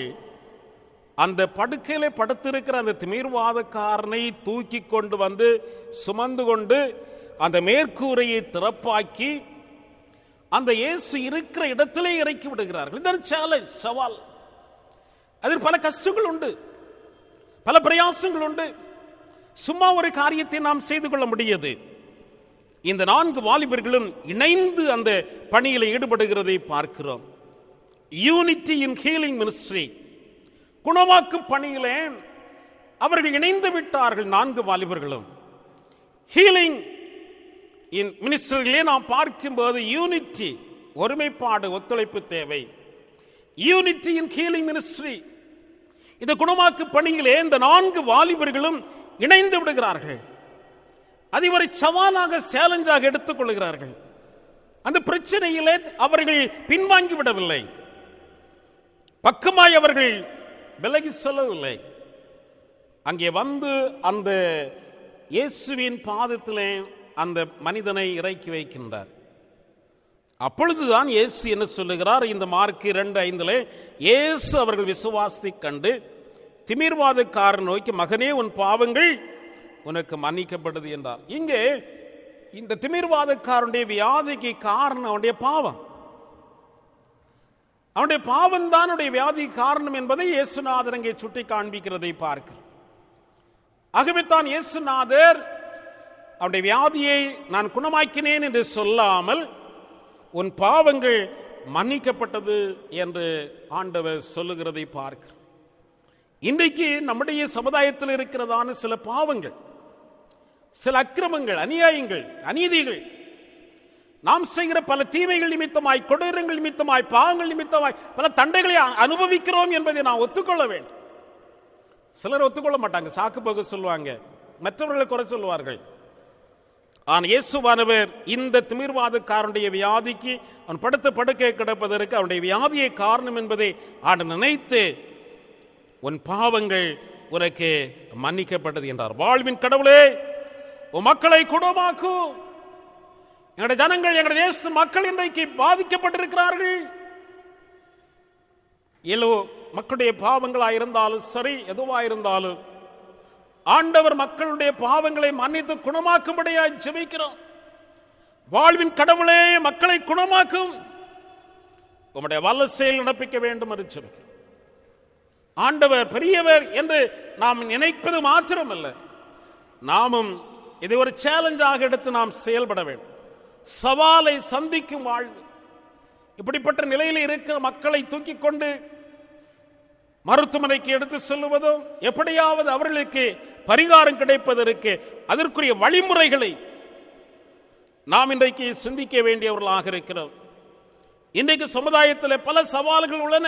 அந்த படுக்கையிலே படுத்திருக்கிற அந்த திமிர்வாதக்காரனை தூக்கி கொண்டு வந்து சுமந்து கொண்டு அந்த மேற்கூரையை திறப்பாக்கி அந்த இயேசு இருக்கிற இடத்திலே இறக்கி விடுகிறார்கள். இதுதான் சேலஞ்ச், சவால். அதில் பல கஷ்டங்கள் உண்டு, பல பிரயாசங்கள் உண்டு. சும்மா ஒரு காரியத்தை நாம் செய்து கொள்ள முடியாது. இந்த 4 வாலிபர்களும் இணைந்து அந்த பணியில் ஈடுபடுகிறதை பார்க்கிறோம். யூனிட்டி இன் ஹீலிங் மினிஸ்ட்ரி, குணமாக்கும் பணியிலே அவர்கள் இணைந்து விட்டார்கள். 4 வாலிபர்களும் ஹீலிங் இன் மினிஸ்ட்ரியிலே நாம் பார்க்கும்போது யூனிட்டி, ஒருமைப்பாடு, ஒத்துழைப்பு தேவை. யூனிட்டி இன் ஹீலிங் மினிஸ்ட்ரி, இந்த குணமாக்கு பணியிலே இந்த 4 வாலிபர்களும் இணைந்து விடுகிறார்கள். அதை ஒரு சவாலாக, சேலஞ்சாக எடுத்துக் கொள்கிறார்கள். அந்த பிரச்சனையிலே அவர்கள் பின்வாங்கி விடவில்லை, பக்கமாய் அவர்கள் விலகி செல்லவில்லை. அங்கே வந்து அந்த இயேசுவின் பாதத்திலே அந்த மனிதனை இறக்கி வைக்கின்றார். அப்பொழுதுதான் இயேசு என்ன சொல்லுகிறார்? இந்த மார்க் 2:5 இயேசு அவர்கள் விசுவாசத்தை கண்டு திமிர்வாதக்காரன் நோக்கி, மகனே, உன் பாவங்கள் உனக்கு மன்னிக்கப்படுது என்றார். இங்கே இந்த திமிர்வாதக்காரனுடைய வியாதிக்கு காரணம் அவனுடைய பாவம். அவனுடைய பாவம் தான் அவனுடைய வியாதி காரணம் என்பதை இயேசுநாதர் அங்கே சுட்டி காண்பிக்கிறதை பார்க்கிறோம். ஆகவே தான் இயேசுநாதர் அவனுடைய வியாதியை நான் குணமாக்கினேன் என்று சொல்லாமல் உன் பாவங்கள் மன்னிக்கப்பட்டது என்று ஆண்டவர் சொல்லுகிறதை பார்க்கிறோம். இன்றைக்கு நம்முடைய சமுதாயத்தில் இருக்கிறதான சில பாவங்கள், சில அக்கிரமங்கள், அநியாயங்கள், அநீதிகள், நாம் செய்கிற பல தீமைகள் நிமித்தமாய், கொடூரங்கள் நிமித்தமாய், பாவங்கள் நிமித்தமாய் பல தண்டைகளை அனுபவிக்கிறோம் என்பதை நான் ஒத்துக்கொள்ள வேண்டும். சிலர் ஒத்துக்கொள்ள மாட்டாங்க, சாக்கு போக்கு சொல்லுவாங்க, மற்றவர்களை குறை சொல்லுவார்கள். ஆனால் இயேசுவானவர் இந்த திமிர்வாதக்காரனுடைய வியாதிக்கு, அவன் படுத்த படுக்கை கிடப்பதற்கு அவனுடைய வியாதியை காரணம் என்பதை ஆண்டு நினைத்து உன் பாவங்கள் உனக்கு மன்னிக்கப்பட்டது என்றார். வாழ்வின் கடவுளே, உன் மக்களை குணமாக்கு. எங்களுடைய ஜனங்கள், எங்களுடைய தேச மக்கள் இன்றைக்கு பாதிக்கப்பட்டிருக்கிறார்கள். ஏதோ மக்களுடைய பாவங்களாயிருந்தாலும் சரி, எதுவாயிருந்தாலும் ஆண்டவர் மக்களுடைய பாவங்களை மன்னித்து குணமாக்கும்படியாய் ஜெபிக்கிறோம். வாழ்வின் கடவுளே, மக்களை குணமாக்கும், உம்முடைய வல்ல செயல் நடப்பிக்க வேண்டும் என்று ஜெபிக்கிறோம். ஆண்டவர் பெரியவர் என்று நாம் நினைப்பது மாத்திரமல்ல, நாமும் இதை ஒரு சேலஞ்சாக எடுத்து நாம் செயல்பட வேண்டும். சவாலை சந்திக்கும் வாழ்வு. இப்படிப்பட்ட நிலையில் இருக்கிற மக்களை தூக்கி கொண்டு மருத்துவமனைக்கு எடுத்து செல்லுவதும், எப்படியாவது அவர்களுக்கு பரிகாரம் கிடைப்பதற்கு அதற்குரிய வழிமுறைகளை நாம் இன்றைக்கு சிந்திக்க வேண்டியவர்களாக இருக்கிறோம். இன்றைக்கு சமுதாயத்தில் பல சவால்கள் உள்ளன.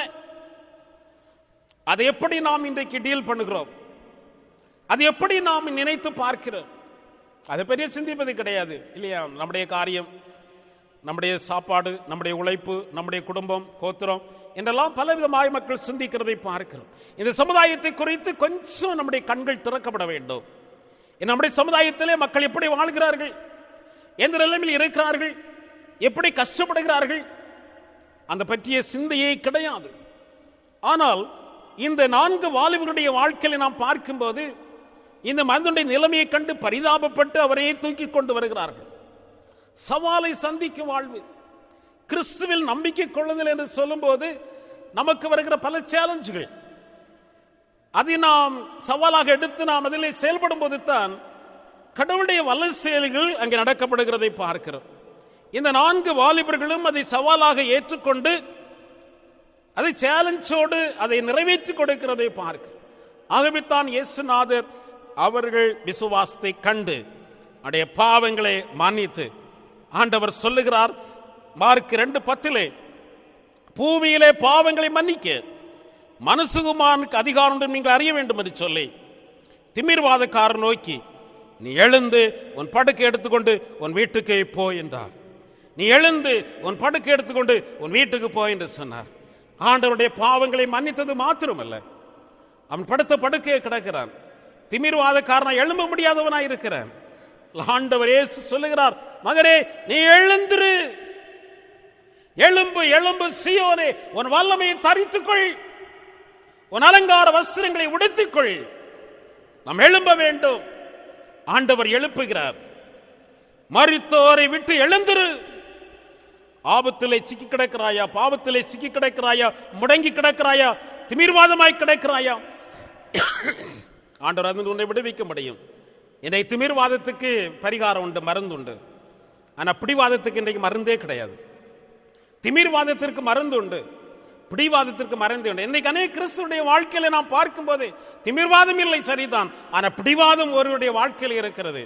அதை எப்படி நாம் இன்றைக்கு டீல் பண்ணுகிறோம், அதை எப்படி நாம் நினைத்து பார்க்கிறோம், அதை பெரிய சிந்திப்பது கிடையாது இல்லையா? நம்முடைய காரியம், நம்முடைய சாப்பாடு, நம்முடைய உழைப்பு, நம்முடைய குடும்பம், கோத்திரம் என்றெல்லாம் பலவிதமாய் மக்கள் சிந்திக்கிறதை பார்க்கிறோம். இந்த சமுதாயத்தை குறித்து கொஞ்சம் நம்முடைய கண்கள் திறக்கப்பட வேண்டும். நம்முடைய சமுதாயத்திலே மக்கள் எப்படி வாழ்கிறார்கள், எந்த நிலைமையில் இருக்கிறார்கள், எப்படி கஷ்டப்படுகிறார்கள், அந்த பற்றிய சிந்தையே கிடையாது. ஆனால் இந்த 4 வாலிபர்களுடைய வாழ்க்கையை நாம் பார்க்கும்போது இந்த மனிதனுடைய நிலைமையை கண்டு பரிதாபப்பட்டு அவரையே தூக்கி கொண்டு வருகிறார்கள். சவாலை சந்திக்கும் வாழ்வு, கிறிஸ்துவில் நம்பிக்கை கொள்ளுதல் என்று சொல்லும்போது நமக்கு வருகிற பல சேலஞ்சுகள், அதை நாம் சவாலாக எடுத்து நாம் அதில் செயல்படும் போது தான் கடவுளுடைய வல்ல செயல்கள் அங்கே நடக்கப்படுகிறதை பார்க்கிறோம். இந்த 4 வாலிபர்களும் அதை சவாலாக ஏற்றுக்கொண்டு அதை சேலஞ்சோடு அதை நிறைவேற்றி கொடுக்கிறதை பார்க்கிறோம். ஆகவே தான் இயேசுநாதர் அவர்கள் விசுவாசத்தை கண்டு அவருடைய பாவங்களை மன்னித்து, ஆண்டவர் சொல்லுகிறார் மார்க் 2:10 பூமியிலே பாவங்களை மன்னிக்க மனுஷகுமாரனுக்கு அதிகாரம் நீங்கள் அறிய வேண்டும் என்று சொல்லி திமிர்வாதக்காரன் நோக்கி, நீ எழுந்து உன் படுக்கை எடுத்துக்கொண்டு உன் வீட்டுக்கு போ என்றார். நீ எழுந்து உன் படுக்கை எடுத்துக்கொண்டு உன் வீட்டுக்கு போ என்று சொன்னார். ஆண்டவருடைய பாவங்களை மன்னித்தது மாத்திரமல்ல, அவன் படுத்த படுக்கையை கிடக்கிறான். திமிர்வாதக்காரனை எழும்ப முடியாதவனாய் இருக்கிறான். ஆண்டவர் இயேசு சொல்லுகிறார், மகனே நீ எழுந்திரு, எழும்பு எழும்பு சீயோனே, உன் வல்லமையை தரித்துக்கொள், உன் அலங்கார வஸ்திரங்களை உடுத்திக்கொள். நாம் எழும்ப வேண்டும். ஆண்டவர் எழுப்புகிறார். மரித்தோரை விட்டு எழுந்திரு. ஆபத்திலே சிக்கி கிடக்கிறாயா? பாவத்திலே சிக்கி கிடக்கிறாயா? முடங்கி கிடக்கிறாயா? திமிர்வாதமாய் கிடக்கிறாயா? ஆண்டவர் அது உன்னை விடுவிக்க முடியும். இன்றைய திமிர்வாதத்துக்கு பரிகாரம் உண்டு, மருந்து உண்டு. ஆனால் பிடிவாதத்துக்கு இன்றைக்கு மருந்தே கிடையாது. திமிர்வாதத்திற்கு மருந்து உண்டு, பிடிவாதத்திற்கு மருந்து உண்டு. இன்னைக்கு அநேக கிறிஸ்துடைய வாழ்க்கையில நாம் பார்க்கும்போது திமிர்வாதம் இல்லை, சரிதான். ஆனால் பிடிவாதம் ஒருவருடைய வாழ்க்கையில் இருக்கிறது.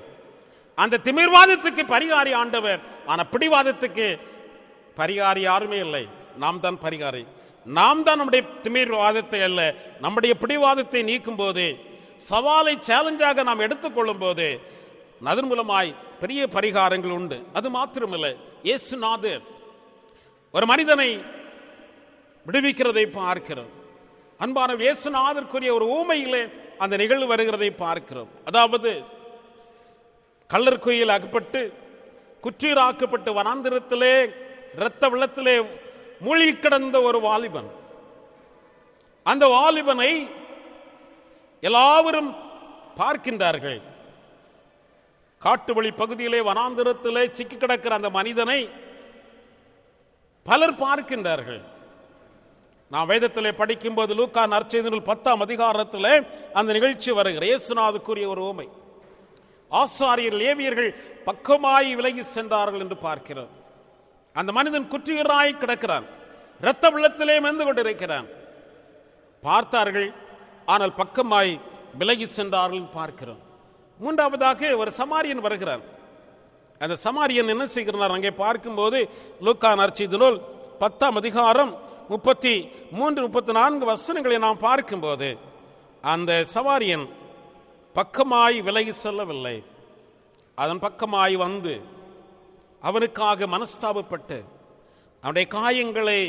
அந்த திமிர்வாதத்துக்கு பரிகாரி ஆண்டவர், ஆனால் பிடிவாதத்துக்கு பரிகாரி யாருமே இல்லை. நாம் தான் பரிகாரி. நாம் தான் நம்முடைய திமிர்வாதத்தை அல்ல, நம்முடைய பிடிவாதத்தை நீக்கும் போது, சவாலை சேலஞ்சாக நாம் எடுத்துக்கொள்ளும் போது அதன் மூலமாய் பெரிய பரிகாரங்கள் உண்டு. அது மாத்திரமில்லை, இயேசுநாதர் ஒரு மனிதனை விடுவிக்கிறதை பார்க்கிறோம். அன்பான இயேசுநாதருக்குரிய ஒரு ஊமையிலே அந்த நிகழ்வு வருகிறதை பார்க்கிறோம். அதாவது கள்ளர் குயில் அகப்பட்டு குற்றீராக்கப்பட்டு வனாந்திரத்திலே இரத்த வெள்ளத்திலே மூழ்கி கிடந்த ஒரு வாலிபன். அந்த வாலிபனை எல்லாவரும் பார்க்கின்றார்கள். காட்டு வழி பகுதியிலே வனாந்திரத்திலே சிக்கி கிடக்கிற அந்த மனிதனை பலர் பார்க்கின்றார்கள். நான் வேதத்திலே படிக்கும்போது லூக்கா நற்செய்தி நூல் 10ஆம் அதிகாரத்திலே அந்த நிகழ்ச்சி வருகிற இயேசுநாதருக்குரிய ஒரு உவமை. ஆசாரியர் லேவியர்கள் பக்கமாய் விலகி சென்றார்கள் என்று பார்க்கிறோம். அந்த மனிதன் குற்றீராய் கிடக்கிறான், இரத்த வெள்ளத்திலே மெந்து கொண்டிருக்கிறான். பார்த்தார்கள், ஆனால் பக்கமாய் விலகி சென்றார்கள் பார்க்கிறோம். மூன்றாவதாக ஒரு சமாரியன் வருகிறார். அந்த சமாரியன் என்ன செய்கிறார் அங்கே பார்க்கும்போது லூக்கா நற்செய்தி நூல் 10ஆம் அதிகாரம் 33, 34 வசனங்களை நாம் பார்க்கும்போது அந்த சமாரியன் பக்கமாய் விலகி செல்லவில்லை. அதன் பக்கமாய் வந்து அவனுக்காக மனஸ்தாபப்பட்டு அவனுடைய காயங்களை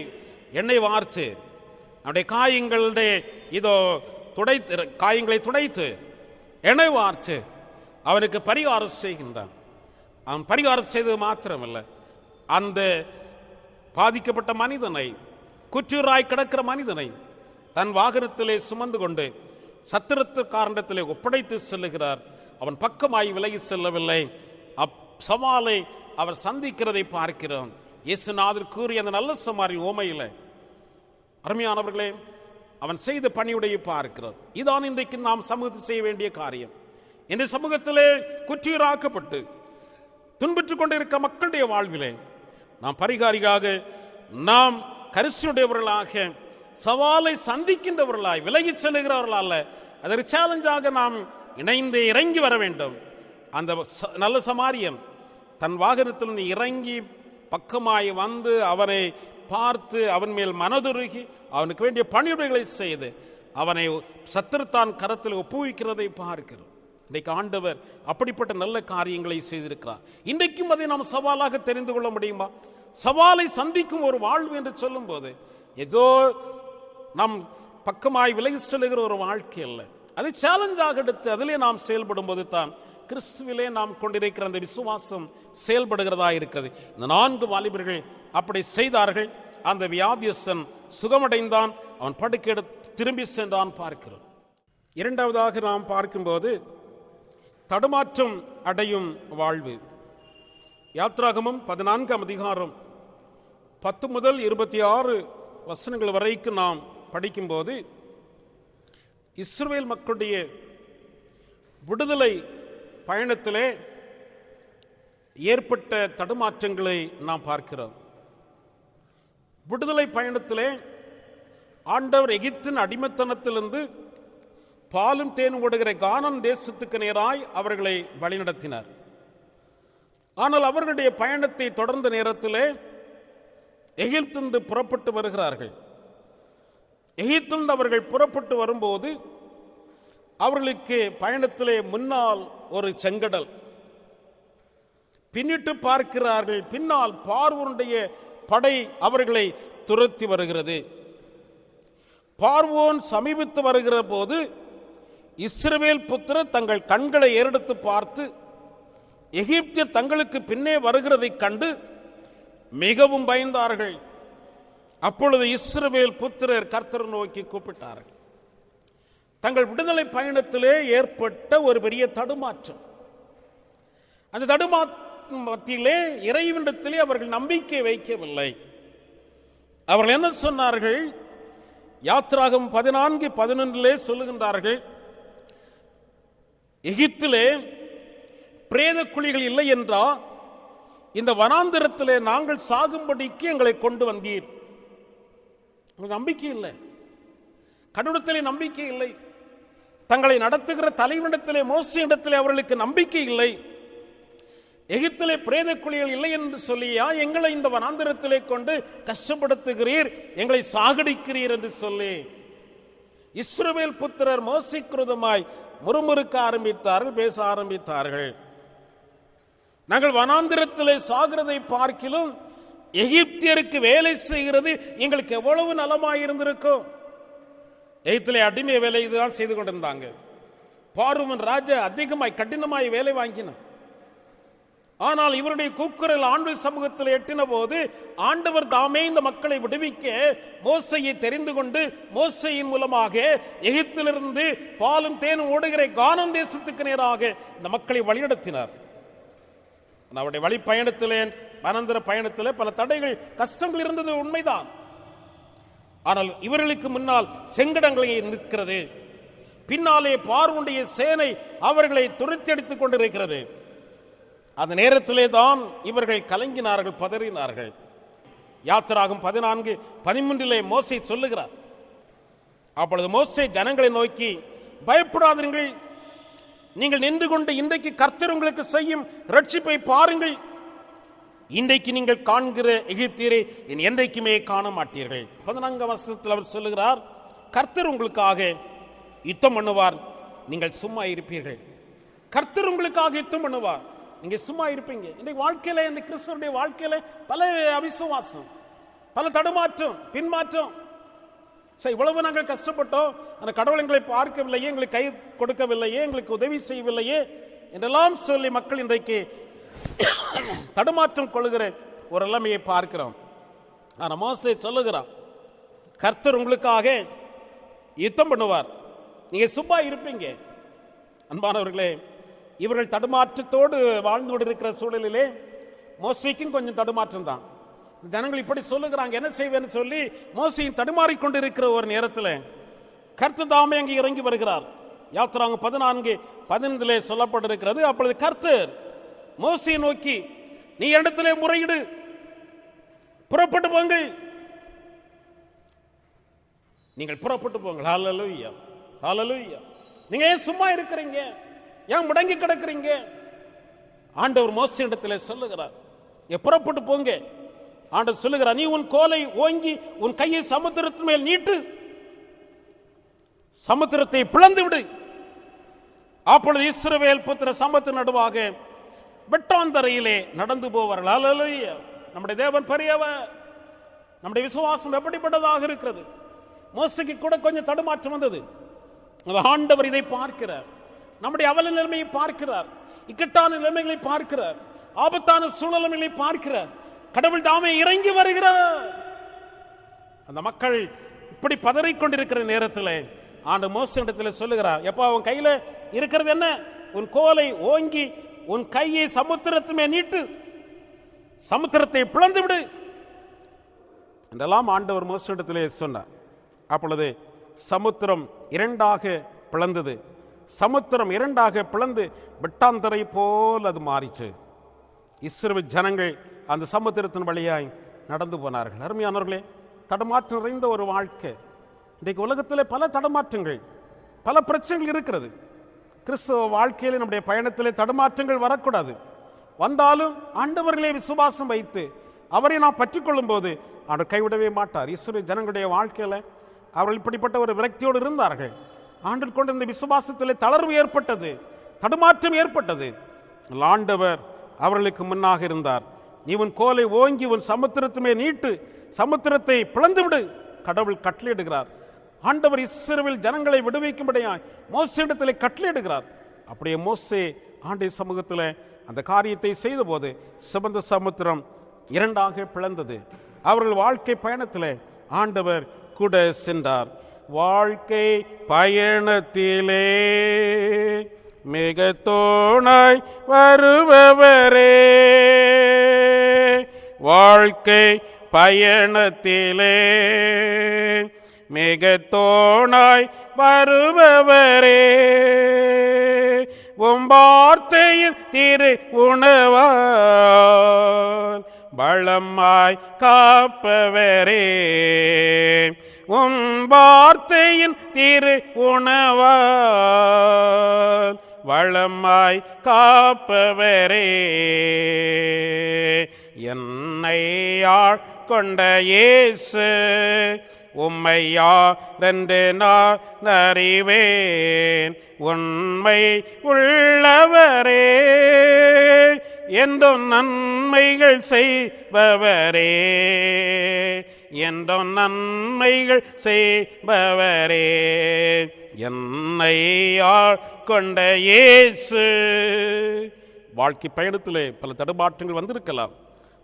எண்ணெய் வார்த்து அவனுடைய காயங்களை துடைத்து எண்ணெய் வார்த்து அவனுக்கு பரிகாரம் செய்கின்றான். அவன் பரிகாரம் செய்தது மாத்திரமல்ல, அந்த பாதிக்கப்பட்ட மனிதனை, குற்றீராய் கிடக்கிற மனிதனை தன் வாகனத்திலே சுமந்து கொண்டு சத்திரத்துக்காரண்டத்திலே ஒப்படைத்து செல்லுகிறார். அவன் பக்கமாய் விலகி செல்லவில்லை. சவாலை அவர் சந்திக்கிறதை பார்க்கிறோம். இயேசுநாதர் கூறிய அந்த நல்ல சமாரி ஓமையில் அருமையானவர்களே, அவன் செய்த பணியுடைய பார்க்கிறோம். இதான் இன்றைக்கு நாம் சமூகத்தில் செய்ய வேண்டிய காரியம். இந்த சமூகத்திலே குற்றீராக்கப்பட்டு துன்புற்றுக் கொண்டிருக்க மக்களுடைய வாழ்விலே நாம் பரிகாரியாக, நாம் கரிசனுடையவர்களாக, சவாலை சந்திக்கின்றவர்களாய், விலகி செல்லுகிறவர்களால் அதற்கு சேலஞ்சாக நாம் இணைந்து இறங்கி வர வேண்டும். அந்த நல்ல சமாரியன் தன் வாகனத்தில் இறங்கி பக்கமாய் வந்து அவனை பார்த்து அவன் மேல் மனதுருகி அவனுக்கு வேண்டிய பணியுடைகளை செய்து அவனை சத்துருத்தான் கரத்தில் ஒப்புவிக்கிறதை பார்க்கிறோம். இன்றைக்கு ஆண்டவர் அப்படிப்பட்ட நல்ல காரியங்களை செய்திருக்கிறார். இன்றைக்கும் அதை நாம் சவாலாக தெரிந்து கொள்ள முடியுமா? சவாலை சந்திக்கும் ஒரு வாழ்வு என்று சொல்லும் போது ஏதோ நம் பக்கமாய் விலகி செல்லுகிற ஒரு வாழ்க்கை அல்ல, அதை சேலஞ்சாக எடுத்து அதிலே நாம் செயல்படும் போது தான் கிறிஸ்துவிலே நாம் கொண்டிருக்கிற அந்த விசுவாசம் செயல்படுகிறதா இருக்கிறது. இந்த 4 வாலிபர்கள் அப்படி செய்தார்கள். அந்த வியாதியஸ்தன் சுகமடைந்தான், அவன் படுக்கையிட திரும்பி சென்றான் பார்க்கிறோம். இரண்டாவதாக நாம் பார்க்கும்போது தடுமாற்றம் அடையும் வாழ்வு. யாத்ராகமம் 14ஆம் அதிகாரம் 10 முதல் 26 வசனங்கள் வரைக்கும் நாம் படிக்கும்போது இஸ்ரவேல் மக்களுடைய விடுதலை பயணத்திலே ஏற்பட்ட தடுமாற்றங்களை நாம் பார்க்கிறோம். விடுதலை பயணத்திலே ஆண்டவர் எகிப்தின் அடிமைத்தனத்திலிருந்து பாலும் தேனும் ஓடுகிற கானான் தேசத்துக்கு நேராய் அவர்களை வழிநடத்தினார். ஆனால் அவர்களுடைய பயணத்தை தொடர்ந்த நேரத்திலே எகிப்திலிருந்து புறப்பட்டு வருகிறார்கள். எகிப்திலிருந்து அவர்கள் புறப்பட்டு வரும்போது அவர்களுக்கு பயணத்திலே முன்னால் ஒரு செங்கடல், பின்னிட்டு பார்க்கிறார்கள், பின்னால் பார்வோனுடைய படை அவர்களை துரத்தி வருகிறது. பார்வோன் சமீபித்து வருகிற போது இஸ்ரவேல் புத்திரர் தங்கள் கண்களை ஏறெடுத்து பார்த்து எகிப்தியர் தங்களுக்கு பின்னே வருகிறதைக் கண்டு மிகவும் பயந்தார்கள். அப்பொழுது இஸ்ரவேல் புத்திரர் கர்த்தரை நோக்கி கூப்பிட்டார்கள். தங்கள் விடுதலை பயணத்திலே ஏற்பட்ட ஒரு பெரிய தடுமாற்றம். அந்த தடுமாற்றத்திலே இறைவனிடத்திலே அவர்கள் நம்பிக்கை வைக்கவில்லை. அவர்கள் என்ன சொன்னார்கள்? யாத்ராகம் 14:11 சொல்லுகின்றார்கள், எகிப்திலே பிரேத குழிகள் இல்லை என்றா இந்த வனாந்திரத்திலே நாங்கள் சாகும்படிக்கு எங்களை கொண்டு வந்தீர். நம்பிக்கை இல்லை, கடவுளத்திலே நம்பிக்கை இல்லை, தங்களை நடத்துகிற தலைவனிடத்திலே மோசேயிடத்திலே அவர்களுக்கு நம்பிக்கை இல்லை. எகிப்திலே பிரேத குழிகள் இல்லை என்று சொல்லியா எங்களை இந்த வனாந்திரத்திலே கொண்டு கஷ்டப்படுத்துகிறீர், எங்களை சாகடிக்கிறீர் என்று சொல்லி இஸ்ரவேல் புத்திரர் மோசேக்குருதமாய் முறுமுறுக்க ஆரம்பித்தார்கள், பேச ஆரம்பித்தார்கள். நாங்கள் வனாந்திரத்திலே சாகிறதை பார்க்கிலும் எகிப்தியருக்கு வேலை செய்கிறது எங்களுக்கு எவ்வளவு நலமாயிருந்திருக்கும். எகிப்திலே அடிமை வேலை இதுதான் செய்து கொண்டிருந்தாங்க. பார்வோன் ராஜா அதிகமாய் கடினமாய் வேலை வாங்கினான். ஆனால் இவருடைய கூக்குரல் ஆண்டு சமூகத்தில் எட்டின போது ஆண்டவர் தாமே இந்த மக்களை விடுவிக்க மோசையை தெரிந்து கொண்டு மோசையின் மூலமாக எகிப்திலிருந்து பாலும் தேனும் ஓடுகிற கானான் தேசத்துக்கு நேராக இந்த மக்களை வழிநடத்தினார். அவருடைய வழி பயணத்திலே, வனாந்திர பயணத்திலே பல தடைகள், கஷ்டங்கள் இருந்தது உண்மைதான். ஆனால் இவர்களுக்கு முன்னால் செங்கடங்களை நிற்கிறது, பின்னாலே பார்வோனுடைய சேனை அவர்களை துரத்தி அடித்துக் கொண்டிருக்கிறது. அந்த நேரத்திலே தான் இவர்கள் கலங்கினார்கள், பதறினார்கள். யாத்திராகும் 14:13 மோசே சொல்லுகிறார், அப்பொழுது மோசே ஜனங்களை நோக்கி, பயப்படாதீர்கள், நீங்கள் நின்று கொண்டு இன்றைக்கு கர்த்தர் உங்களுக்கு செய்யும் ரட்சிப்பை பாருங்கள். இன்றைக்கு நீங்கள் காண்கிற எகிப்தியரை என்றைக்குமே காண மாட்டீர்கள். 14 வருஷத்தில் அவர் சொல்லுகிறார், கர்த்தர் உங்களுக்காக யுத்தம் பண்ணுவார், நீங்கள் சும்மா இருப்பீர்கள். கர்த்தர் உங்களுக்காக யுத்தம் பண்ணுவார், நீங்க சும்மா இருப்பீங்க. இன்றைக்கு வாழ்க்கையில, இந்த கிறிஸ்தவனுடைய வாழ்க்கையில பல அவிசுவாசம், பல தடுமாற்றம், பின்மாற்றம். இவ்வளவு நாங்கள் கஷ்டப்பட்டோம், அந்த கடவுள் எங்களை பார்க்கவில்லையே, எங்களுக்கு கை கொடுக்கவில்லையே, எங்களுக்கு உதவி செய்யவில்லையே என்றெல்லாம் சொல்லி மக்கள் இன்றைக்கு தடுமாற்றம் கொள்ளுகிற ஒரு நிலைமையை பார்க்கிறோம். ஆனா மோசே சொல்லுகிறான், கர்த்தர் உங்களுக்காக யுத்தம் பண்ணுவார், நீங்க சும்மா இருப்பீங்க. அன்பானவர்களே, இவர்கள் தடுமாற்றத்தோடு வாழ்ந்து கொண்டிருக்கிற சூழலிலே மோசேக்கும் கொஞ்சம் தடுமாற்றம் தான். ஜனங்கள் இப்படி சொல்லுகிறாங்க, என்ன செய்வேன்னு சொல்லி மோசேயும் தடுமாறிக்கொண்டிருக்கிற ஒரு நேரத்தில் கர்த்தர் தாமே அங்கே இறங்கி வருகிறார். யாத்திராகம் 14:15 சொல்லப்பட்டிருக்கிறது, அப்பொழுது கர்த்தர் மோசேயை நோக்கி, நீ இடத்திலே முறையிடு, புறப்பட்டு போங்கள், நீங்கள் புறப்பட்டு போங்கள். ஹல்லேலூயா, ஹல்லேலூயா. நீங்க ஏன் சும்மா இருக்கிறீங்க, ஏன் முடங்கி கிடக்கிறீங்க? ஆண்டவர் மோசே இடத்திலே சொல்லுகிறார், புறப்பட்டு போங்க. ஆண்டவர் சொல்லுகிறார், நீ உன் கோலை ஓங்கி உன் கையை சமுத்திரத்தின் மேல் நீட்டு, சமுத்திரத்தை பிளந்து விடு. அப்பொழுது இஸ்ரவேல் புத்திர சமுத்திர நடுவாக வெட்டாந்தரையிலே நடந்து போவார்கள். ஹல்லேலூயா. நம்முடைய தேவன் பெரியவர். நம்முடைய விசுவாசம் எப்படிப்பட்டதாக இருக்கிறது. மோசேக்கு கூட கொஞ்சம் தடுமாற்றம் வந்தது. ஆண்டவர் இதை பார்க்கிறார், நம்முடைய அவல நிலைமையை பார்க்கிறார், இக்கட்டான நிலைமைகளை பார்க்கிறார், ஆபத்தான சூழ்நிலைகளை பார்க்கிறார். கடவுள் தாமே இறங்கி வருகிறார். அந்த மக்கள் இப்படி பதறிக்கொண்டிருக்கிற நேரத்தில் ஆண்டு மோசே இடத்துல சொல்லுகிறார், எப்பா உன் கையில இருக்கிறது என்ன? உன் கோலை ஓங்கி உன் கையை சமுத்திரத்துமே நீட்டு, சமுத்திரத்தை பிளந்து விடு என்றெல்லாம் ஆண்டவர் மோசே இடத்திலே சொன்னார். அப்பொழுது சமுத்திரம் இரண்டாக பிளந்தது. சமுத்திரம் இரண்டாக பிளந்து வெட்டாந்தரை போல் அது மாறிச்சு. இஸ்ரவேல் ஜனங்கள் அந்த சமுத்திரத்தின் வழியாய் நடந்து போனார்கள். அருமையானவர்களே, தடுமாற்றம் நிறைந்த ஒரு வாழ்க்கை. இன்றைக்கு உலகத்தில் பல தடுமாற்றங்கள், பல பிரச்சனைகள் இருக்கிறது. கிறிஸ்தவ வாழ்க்கையில் நம்முடைய பயணத்திலே தடுமாற்றங்கள் வரக்கூடாது. வந்தாலும் ஆண்டவர்களே விசுவாசம் வைத்து அவரை நாம் பற்றிக்கொள்ளும் போது அவர் கைவிடவே மாட்டார். இஸ்ரவேல் ஜனங்களுடைய வாழ்க்கையில் அவர்கள் இப்படிப்பட்ட ஒரு விரக்தியோடு இருந்தார்கள். ஆண்டவர் கொண்ட இந்த விசுவாசத்திலே தளர்வு ஏற்பட்டது, தடுமாற்றம் ஏற்பட்டது. ஆண்டவர் அவர்களுக்கு முன்னாக இருந்தார். நீ உன் கோலை ஓங்கி உன் சமுத்திரத்துமே நீட்டு, சமுத்திரத்தை பிளந்து விடு. கடவுள் கட்டளையிடுகிறார். ஆண்டவர் இஸ்ரவேல் ஜனங்களை விடுவிக்கும்படியாய் மோசே இடத்திலே கட்டளையிடுகிறார். அப்படியே மோசே ஆண்டவர் சமூகத்தில் அந்த காரியத்தை செய்தபோது சிவந்த சமுத்திரம் இரண்டாக பிளந்தது. அவர்கள் வாழ்க்கை பயணத்தில் ஆண்டவர் கூட சென்றார். வாழ்க்கை பயணத்திலே மிக துணை வருபவரே, வாழ்க்கை பயணத்திலே மிக துணை வருபவரே, வார்த்தையின் திரு உணவால் பலமாய் காப்பவரே, வார்த்தையின் திரு உணவால் வளமாய் காப்பவரே, என்னை ஆட்கொண்ட இயேசு உம்மை யாரென்று நான் அறிவேன், உண்மை உள்ளவரே என்றும் நன்மைகள் செய்பவரே, என்றும் நன்மைகள் செய்பவரே, என்னை ஆட்கொண்ட இயேசு. வாழ்க்கை பயணத்திலே பல தடுமாற்றங்கள் வந்திருக்கலாம்,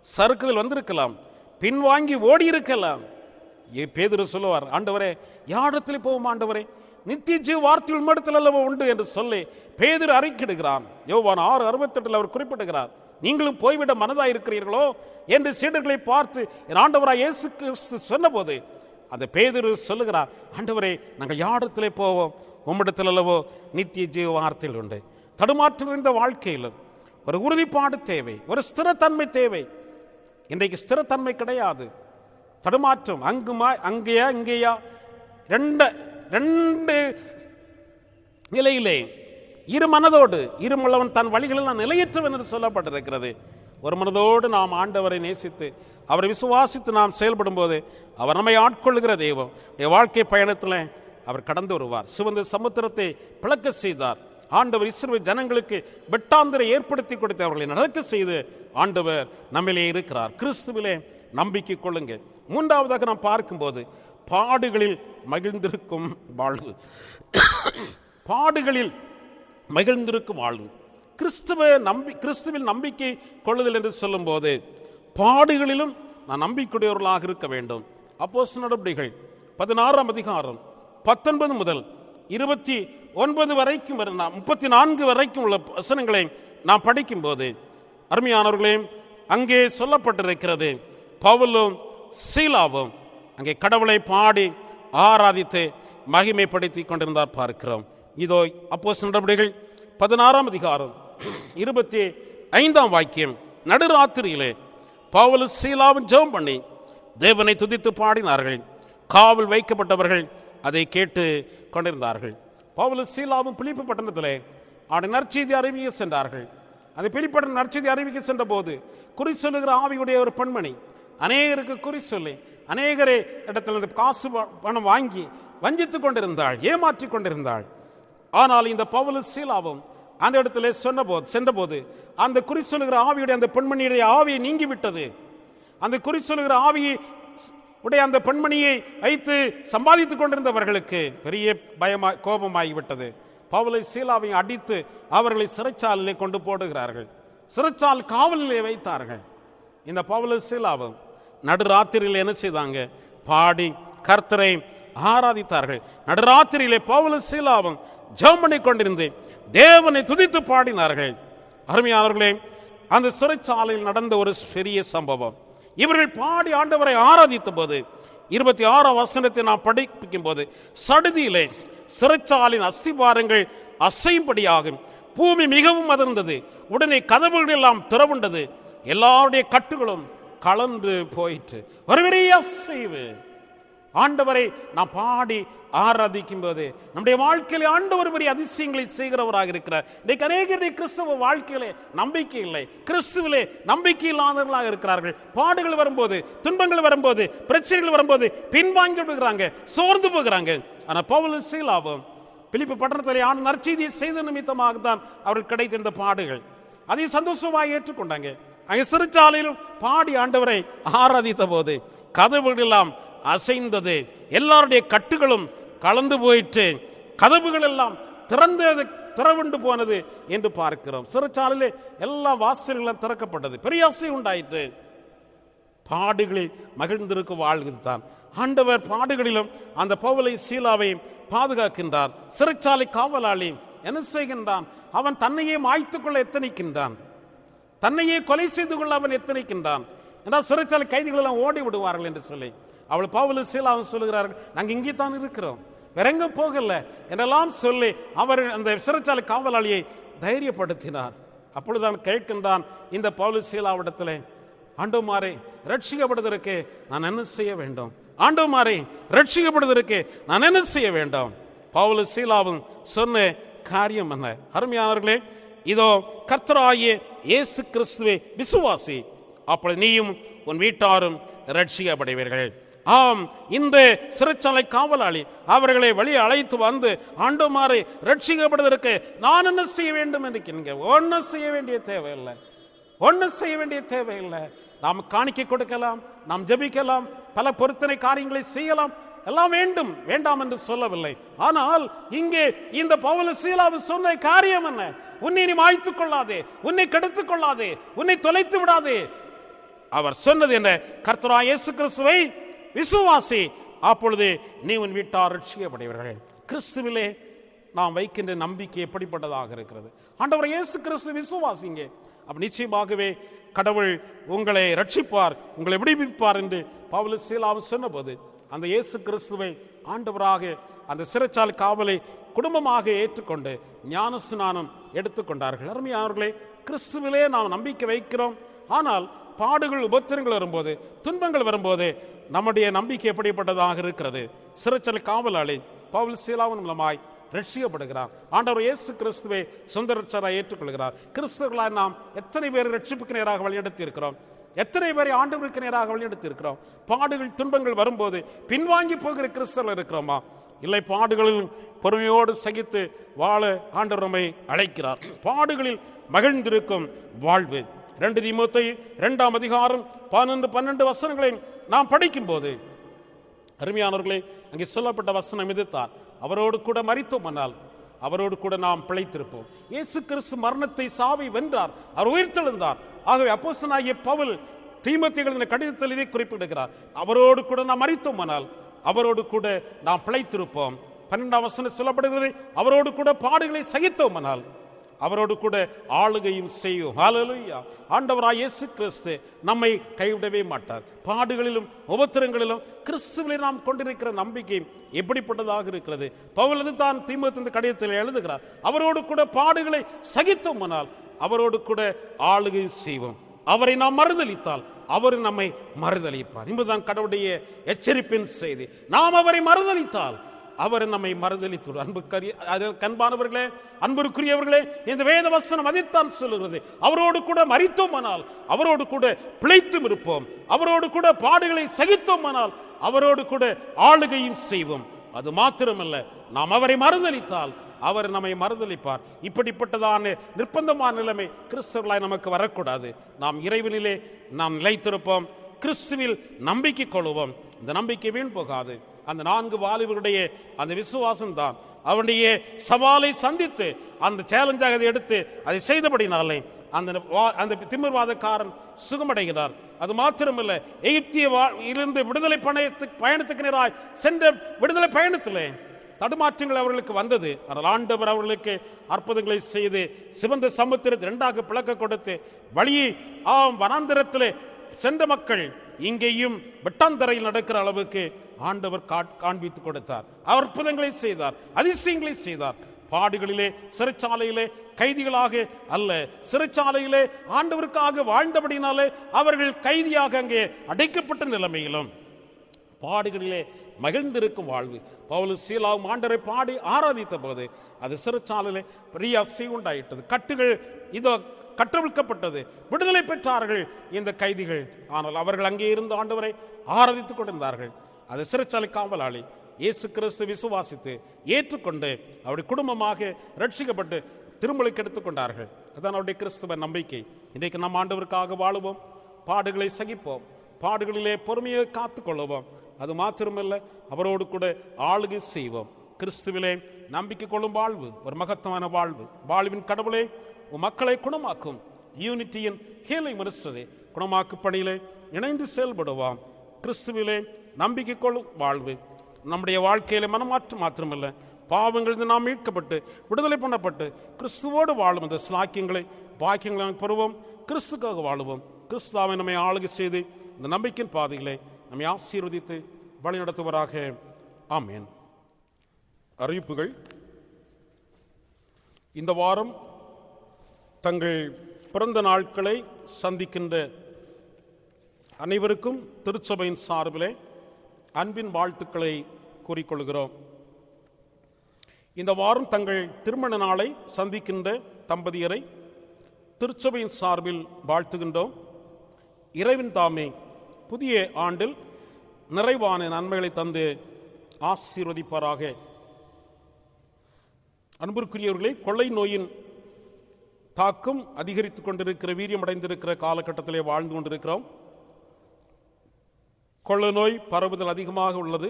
சறுக்குதல் வந்திருக்கலாம், பின்வாங்கி ஓடி இருக்கலாம். பேதுரு சொல்லுவார், ஆண்டவரே யாரிடத்தில் போவோம் ஆண்டவரே, நித்திய ஜீவ வார்த்தை உள்மடத்தில் அல்லவோ உண்டு என்று சொல்லி பேதுரு அறிக்கையிடுகிறான். யோவான் 6:68 அவர் குறிப்பிடுகிறார், நீங்களும் போய்விட மனதாக இருக்கிறீர்களோ என்று சீடர்களை பார்த்து என் ஆண்டவராய் இயேசு கிறிஸ்து சொன்னபோது அந்த பேதுரு சொல்லுகிறார், ஆண்டவரே நாங்கள் யாரிடத்திலே போவோம், உம்மிடத்தில் அல்லவோ நித்திய ஜீவ வார்த்தைகள் உண்டு. தடுமாற்றம் இருந்த வாழ்க்கையிலும் ஒரு உறுதிப்பாடு தேவை, ஒரு ஸ்திரத்தன்மை தேவை. இன்றைக்கு ஸ்திரத்தன்மை கிடையாது, தடுமாற்றம் அங்கேயா இங்கேயா, ரெண்டு நிலையிலே இரு மனதோடு, இருமுள்ளவன் தன் வழிகளில் நிலையற்றவன் என்று சொல்லப்பட்டிருக்கிறது. ஒரு மனதோடு நாம் ஆண்டவரை நேசித்து அவரை விசுவாசித்து நாம் செயல்படும் போது அவர் நம்மை ஆட்கொள்ளுகிற தெய்வம். வாழ்க்கை பயணத்தில் அவர் கடந்து வருவார். சிவந்த சமுத்திரத்தை பிளக்க செய்தார். ஆண்டவர் இஸ்ரவேல் ஜனங்களுக்கு வெட்டாந்திரை ஏற்படுத்தி கொடுத்து அவர்களை நடக்க செய்து ஆண்டவர் நம்மிலே இருக்கிறார். கிறிஸ்துவிலே நம்பிக்கை கொள்ளுங்க. மூன்றாவதாக நாம் பார்க்கும்போது பாடுகளில் மகிழ்ந்திருக்கும் வாழ்வு. பாடுகளில் மகிழ்ந்திருக்கும் வாழ்வு. கிறிஸ்துவில் நம்பிக்கை கொள்ளுதல் என்று சொல்லும் போது பாடுகளிலும் நான் நம்பிக்கையுடையவர்களாக இருக்க வேண்டும். அப்போஸ்தலர் நடவடிக்கைகள் 16ஆம் அதிகாரம் 19 முதல் 29 வரைக்கும் 34 வரைக்கும் உள்ள வசனங்களை நாம் படிக்கும் போது அருமையானவர்களே, அங்கே சொல்லப்பட்டிருக்கிறது, பவுலும் சீலாவும் அங்கே கடவுளை பாடி ஆராதித்து மகிமைப்படுத்தி கொண்டிருந்தார் பார்க்கிறோம். இதோ அப்போஸ்தலர் நடவடிக்கைகள் 16ஆம் அதிகாரம் 25ஆம் வாக்கியம். நடுராத்திரியிலே பவுலும் சீலாவும் ஜெபம் பண்ணி தேவனை துதித்து பாடினார்கள். காவல் வைக்கப்பட்டவர்கள் அதை கேட்டு கொண்டிருந்தார்கள். பவுலும் சீலாவும் பிலிப்பி பட்டணத்திலே நற்செய்தி அறிவிக்க சென்றார்கள். அந்த பிலிப்பி நற்செய்தி அறிவிக்க சென்ற போது குறி சொல்லுகிற ஆவியுடைய ஒரு பெண்மணி அநேகருக்கு குறி சொல்லி அநேகரே இடத்துல காசு பணம் வாங்கி வஞ்சித்து கொண்டிருந்தாள், ஏமாற்றி கொண்டிருந்தாள். ஆனால் இந்த பவுலும் சீலாவும் அந்த இடத்துல சென்றபோது அந்த குறி சொல்லுகிற ஆவியுடைய அந்த பெண்மணியுடைய ஆவியை நீங்கிவிட்டது. அந்த குறி சொல்லுகிற ஆவியை உடைய அந்த பெண்மணியை வைத்து சம்பாதித்துக் கொண்டிருந்தவர்களுக்கு பெரிய கோபமாகிவிட்டது. பவுலை சீலாவை அடித்து அவர்களை சிறைச்சாலையிலே கொண்டு போடுகிறார்கள். சிறைச்சால் காவலிலே வைத்தார்கள். இந்த பவுலும் சீலாவும் நடுராத்திரியில் என்ன செய்தாங்க? பாடி கர்த்தரை ஆராதித்தார்கள். நடுராத்திரியிலே பவுலும் சீலாவும் ஜெபம் பண்ணி கொண்டிருந்து தேவனை துதித்து பாடினார்கள். அருமையானவர்களே, அந்த சிறைச்சாலையில் நடந்த ஒரு பெரிய சம்பவம். இவர்கள் பாடி ஆண்டவரை ஆராதித்த போது 26ஆம் வசனத்தை நாம் படிக்கும் போது சடுதியிலே சிறைச்சாலின் அஸ்திபாரங்கள் அசையும்படியாகும், பூமி மிகவும் அதிர்ந்தது, உடனே கதவுகள் எல்லாம் திறவுண்டது, எல்லாருடைய கட்டுகளும் கலந்து போயிற்று. ஒரு பெரிய அசைவு. ஆண்டவரை நாம் பாடி ஆராதிக்கும் போது நம்முடைய வாழ்க்கையிலே ஆண்டவர் பெரிய அதிசயங்களை செய்கிறவராக இருக்கிறார். இன்றைக்கு அநேகருடைய கிறிஸ்தவ வாழ்க்கையிலே நம்பிக்கை இல்லை, கிறிஸ்துவிலே நம்பிக்கை இல்லாதவர்களாக இருக்கிறார்கள். பாடுகள் வரும்போது, துன்பங்கள் வரும்போது, பிரச்சனைகள் வரும்போது பின்வாங்கி விடுகிறாங்க, சோர்ந்து போகிறாங்க. ஆனால் பவுலும் சீலாவும் பிலிப்பி பட்டணத்திலே நற்செய்தியை செய்த நிமித்தமாக தான் அவர்கள் கிடைத்த இந்த பாடுகள். அதை சந்தோஷமாக ஏற்றுக்கொண்டாங்க. அங்கே சிறைச்சாலையிலும் பாடி ஆண்டவரை ஆராதித்த போது கதவுகள் எல்லாம் அசைந்தது, எல்லாருடைய கட்டுகளும் கலந்து போயிற்று, கதவுகள் எல்லாம் திறவுண்டு போனது என்று பார்க்கிறோம். சிறைச்சாலையிலே எல்லா வாசல்களும் திறக்கப்பட்டது. பெரிய ஆசை உண்டாயிற்று. பாடுகளில் மகிழ்ந்திருக்கும் வாழ்வது தான். ஆண்டவர் பாடுகளிலும் அந்த பவுலை சீலாவை பாதுகாக்கின்றார். சிறைச்சாலை காவலாளி என்ன செய்கின்றான்? அவன் தன்னையே மாய்த்துக் கொள்ள எத்தனைக்கின்றான், தன்னையே கொலை செய்து கொள்ள அவன் எத்தனைக்கின்றான். ஏன்னா சிறைச்சாலை கைதிகள் எல்லாம் ஓடி விடுவார்கள் என்று சொல்லி அவள் பவுல் சீலாவும் சொல்லுகிறார்கள், நாங்கள் இங்கே தான் இருக்கிறோம், வேற எங்கும் போகல என்றெல்லாம் சொல்லி அவர் அந்த சிறைச்சாலை காவலாளியை தைரியப்படுத்தினார். அப்பொழுதுதான் கேட்கின்றான் இந்த பவுல் சீலாவிடத்திலே, ஆண்டவரே ரட்சிக்கப்படுவதற்கு நான் என்ன செய்ய வேண்டும்? ஆண்டவரே ரட்சிக்கப்படுவதற்கு நான் என்ன செய்ய வேண்டும்? பவுல் சீலாவும் சொன்ன காரியம் என்ன? அருமையானவர்களே, இதோ கர்த்தராகிய இயேசு கிறிஸ்துவே விசுவாசி, அப்பொழுது நீயும் உன் வீட்டாரும் ரட்சிக்கப்படுவீர்கள். ஆம், இந்த சிறைச்சாலை காவலாளி அவர்களை வெளியே அழைத்து வந்து, ஆண்டவரே ரட்சிக்கப்படுவதற்கு நான் என்ன செய்ய வேண்டும் என்று கேட்க, ஒன்றும் செய்ய வேண்டிய தேவையில்லை, ஒன்றும் செய்ய வேண்டிய தேவையில்லை. நாம் காணிக்கை கொடுக்கலாம், நாம் ஜெபிக்கலாம், பல பொருத்தனை காரியங்களை செய்யலாம், எல்லாம் வேண்டும், வேண்டாம் என்று சொல்லவில்லை. ஆனால் இங்கே இந்த பவுல் சீலாவு சொன்ன காரியம் என்ன? உன்னை நீ மாய்த்துக் கொள்ளாதே, உன்னை கெடுத்துக் கொள்ளாதே, உன்னை தொலைத்து விடாதே. அவர் சொன்னது என்ன? கர்த்தராகிய இயேசு கிறிஸ்துவை விசுவாசி, அப்பொழுது நீ உன் வீட்டார் ரட்சிக்கப்படுவீர்கள். கிறிஸ்துவிலே நாம் வைக்கின்ற நம்பிக்கை எப்படிப்பட்டதாக இருக்கிறது? ஆண்டவர் இயேசு கிறிஸ்து விசுவாசிங்க, அப்ப நிச்சயமாகவே கடவுள் உங்களை ரட்சிப்பார், உங்களை விடுவிப்பார் என்று பவுல் சீலாவு சொன்னபோது அந்த இயேசு கிறிஸ்துவை ஆண்டவராக அந்த சிறைச்சாலை காவலை குடும்பமாக ஏற்றுக்கொண்டு ஞானஸ்நானம் எடுத்துக்கொண்டார்கள். அருமையானவர்களே, கிறிஸ்துவிலே நாம் நம்பிக்கை வைக்கிறோம். ஆனால் பாடுகள் உபத்திரங்கள் வரும்போது, துன்பங்கள் வரும்போது நம்முடைய நம்பிக்கை எப்படிப்பட்டதாக இருக்கிறது? சிறைச்சாலை காவலாளி பவுல் சீலாவின் மூலமாய் ரட்சிக்கப்படுகிறார். ஆண்டவர் இயேசு கிறிஸ்துவை சொந்த ரட்சகராய் ஏற்றுக்கொள்கிறார். கிறிஸ்தவர்களாய் நாம் எத்தனை பேர் ரட்சிப்புக்கு நேராக வழிநடத்தி இருக்கிறோம்? எத்தனை பேரை ஆண்டவருக்கு நேராக வழிநடத்தி இருக்கிறோம்? பாடுகள் துன்பங்கள் வரும்போது பின்வாங்கி போகிற கிறிஸ்தவர்கள் இருக்கிறோமா? இல்லை, பாடுகளில் பொறுமையோடு சகித்து வாழ ஆண்டவர் நம்மை அழைக்கிறார். பாடுகளில் மகிழ்ந்திருக்கும் வாழ்வு. 2 தீமோத்தேயு 2ஆம் அதிகாரம் 11-12 வசனங்களை நாம் படிக்கும் போது, அருமையானவர்களே, அங்கே சொல்லப்பட்ட வசனம் இதுதான், அவரோடு கூட மரித்தோமானால் அவரோடு கூட நாம் பிழைத்திருப்போம். இயேசு கிறிஸ்து மரணத்தை சாவை வென்றார், அவர் உயிர்த்தெழுந்தார். ஆகவே அப்போஸ்தலனாகிய பவுல் தீமோத்தேயுக்கு எழுதின கடிதத்தில் இதை குறிப்பிடுகிறார், அவரோடு கூட நாம் மரித்தோமானால் அவரோடு கூட நாம் பிழைத்திருப்போம். 12ஆம் வசனம் சொல்லப்படுகிறது, அவரோடு கூட பாடுகளை சகித்தோமானால் அவரோடு கூட ஆளுகையும் செய்யும். ஹல்லேலூயா! ஆண்டவராய் இயேசு கிறிஸ்து நம்மை கைவிடவே மாட்டார். பாடுகளிலும் உபத்திரங்களிலும் கிறிஸ்துவிலே நாம் கொண்டிருக்கிற நம்பிக்கை எப்படிப்பட்டதாக இருக்கிறது? பவுல் தான் தீமோத்தேயு கடிதத்தில் எழுதுகிறார், அவரோடு கூட பாடுகளை சகித்தோமானால் அவரோடு கூட ஆளுகை செய்வோம். அவரை நாம் மறுதலித்தால் அவர் நம்மை மறுதலிப்பார் என்பதுதான் கடவுளுடைய எச்சரிப்பின் செய்தி. நாம் அவரை மறுதலித்தால் அவர் நம்மை மறுதலித்து. அன்பானவர்களே, அன்புக்குரியவர்களே, இந்த வேத வசனம் அதைத்தான் சொல்லுகிறது. அவரோடு கூட மரித்தோமானால் அவரோடு கூட பிழைத்தும் இருப்போம், அவரோடு கூட பாடுகளை சகித்தோமானால் அவரோடு கூட ஆளுகையும் செய்வோம். அது மாத்திரமல்ல, நாம் அவரை மறுதலித்தால் அவர் நம்மை மறுதலிப்பார். இப்படிப்பட்டதான நிர்பந்தமான நிலைமை கிறிஸ்தவர்களாய் நமக்கு வரக்கூடாது. நாம் இறைவனிலே நாம் நிலைத்திருப்போம், கிறிஸ்துவில் நம்பிக்கை கொள்வோம். இந்த நம்பிக்கை வீண் போகாது. அந்த 4 வாலிபருடைய அந்த விசுவாசம் தான் அவனுடைய சவாலை சந்தித்து அந்த சேலஞ்சாக அதை எடுத்து அதை செய்தபடினாலே அந்த திமிர்வாதக்காரன் சுகமடைகிறார். அது மாத்திரமல்ல, எகிப்திய இருந்து விடுதலை பயணத்துக்கு நேராய் சென்ற விடுதலை பயணத்திலே தடுமாற்றங்கள் அவர்களுக்கு வந்தது. ஆனால் ஆண்டவர் அவர்களுக்கு அற்புதங்களை செய்து சிவந்த சமுத்திரத்தை 2ஆக பிளக்க கொடுத்து வழியை வனாந்திரத்திலே சென்ற மக்கள் இங்கேயும் வெட்டாந்தரையில் நடக்கிற அளவுக்கு ஆண்டவர் காண்பித்து கொடுத்தார். அற்புதங்களை செய்தார், அதிசயங்களை செய்தார். பாடுகளிலே, சிறைச்சாலையிலே கைதிகளாக அல்ல, சிறைச்சாலையிலே ஆண்டவருக்காக வாழ்ந்தபடினாலே அவர்கள் கைதியாக அங்கே அடைக்கப்பட்ட நிலைமையிலும் பாடுகளிலே மகிழ்ந்திருக்கும் வாழ்வு. பவுல் சீலாவும் ஆண்டவரை பாடி ஆராதித்த போது அது சிறைச்சாலையிலே பெரிய அசை உண்டாயிட்டது. கட்டுகள் இதோ கட்டவிழ்க்கப்பட்டது, விடுதலை பெற்றார்கள் இந்த கைதிகள். ஆனால் அவர்கள் அங்கே இருந்து ஆண்டவரை ஆராதித்துக் கொண்டிருந்தார்கள். அது சிறைச்சாலை காவலாளி இயேசு கிறிஸ்து விசுவாசித்து ஏற்றுக்கொண்டு அவருடைய குடும்பமாக ரட்சிக்கப்பட்டு திருமுழுக்கு எடுத்துக்கொண்டார்கள். அதான் அவருடைய கிறிஸ்துவ நம்பிக்கை. இன்றைக்கு நாம் ஆண்டவருக்காக வாழுவோம், பாடுகளை சகிப்போம், பாடுகளிலே பொறுமையை காத்து கொள்ளுவோம். அது மாத்திரமல்ல, அவரோடு கூட ஆளுகை செய்வோம். கிறிஸ்துவிலே நம்பிக்கை கொள்ளும் வாழ்வு ஒரு மகத்துவமான வாழ்வு. வாழ்வின் கடவுளே, உன் மக்களை குணமாக்கும் யூனிட்டியின் ஹீலிங் மினிஸ்டரே, குணமாக்கு பணியிலே இணைந்து செயல்படுவான். கிறிஸ்துவிலே நம்பிக்கை கொள்ளும் வாழ்வு நம்முடைய வாழ்க்கையில மனமாற்றம் மாத்திரமல்ல, பாவங்களிலிருந்து நாம் மீட்கப்பட்டு விடுதலை பண்ணப்பட்டு கிறிஸ்துவோடு வாழும் அந்த ஸ்லாக்கியங்களை பாக்கியங்களை நாம் பெறுவோம். கிறிஸ்துக்காக வாழுவோம். கிறிஸ்துவை நம்மை ஆளுகை செய்து இந்த நம்பிக்கையின் பாதைகளை நம்மை ஆசீர்வதித்து வழிநடத்துவராக. ஆமேன். அறிவிப்புகள். இந்த வாரம் தங்கள் பிறந்த நாட்களை சந்திக்கின்ற அனைவருக்கும் திருச்சபையின் சார்பிலே அன்பின் வாழ்த்துக்களை கூறிக்கொள்கிறோம். இந்த வாரம் தங்கள் திருமண நாளை சந்திக்கின்ற தம்பதியரை திருச்சபையின் சார்பில் வாழ்த்துகின்றோம். இறைவன் தாமே புதிய ஆண்டில் நிறைவான நன்மைகளை தந்து ஆசீர்வதிப்பாராக. அன்புக்குரியவர்களே, கொள்ளை நோயின் தாக்கம் அதிகரித்துக் கொண்டிருக்கிற, வீரியமடைந்திருக்கிற காலகட்டத்திலே வாழ்ந்து கொண்டிருக்கிறோம். கொள்ளை நோய் பரவுதல் அதிகமாக உள்ளது.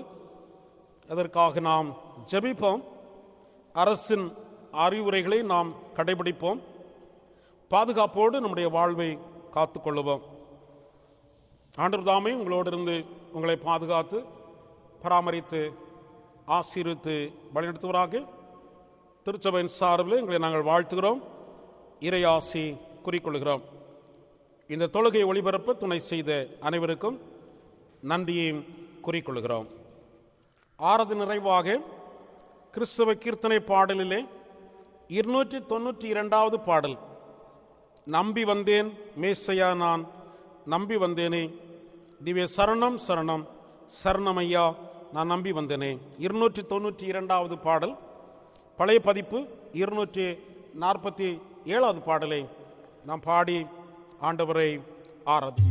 அதற்காக நாம் ஜெபிப்போம். அரசின் அறிவுரைகளை நாம் கடைபிடிப்போம். பாதுகாப்போடு நம்முடைய வாழ்வை காத்துக்கொள்ளுவோம். ஆண்டவர் தாமே உங்களோடு இருந்து உங்களை பாதுகாத்து பராமரித்து ஆசீர்வித்து வழிநடத்துவராக. திருச்சபையின் சார்பில் எங்களை நாங்கள் வாழ்த்துகிறோம். இறை ஆசி குறிக்கொள்கிறோம். இந்த தொழுகை ஒளிபரப்ப துணை செய்த அனைவருக்கும் நன்றியையும் குறிக்கொள்கிறோம். ஆறது நிறைவாக கிறிஸ்தவ கீர்த்தனை பாடலிலே 292வது பாடல், நம்பி வந்தேன் மேசையா நான் நம்பி வந்தேனே, திவ்ய சரணம் சரணம் சரணமையா நான் நம்பி வந்தேனே. 292வது பாடல், பழைய பதிப்பு 247வது பாடலை நாம் பாடி ஆண்டவரை ஆராதி.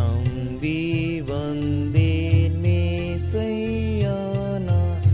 நம்பி வந்தேன் மேசையா நான்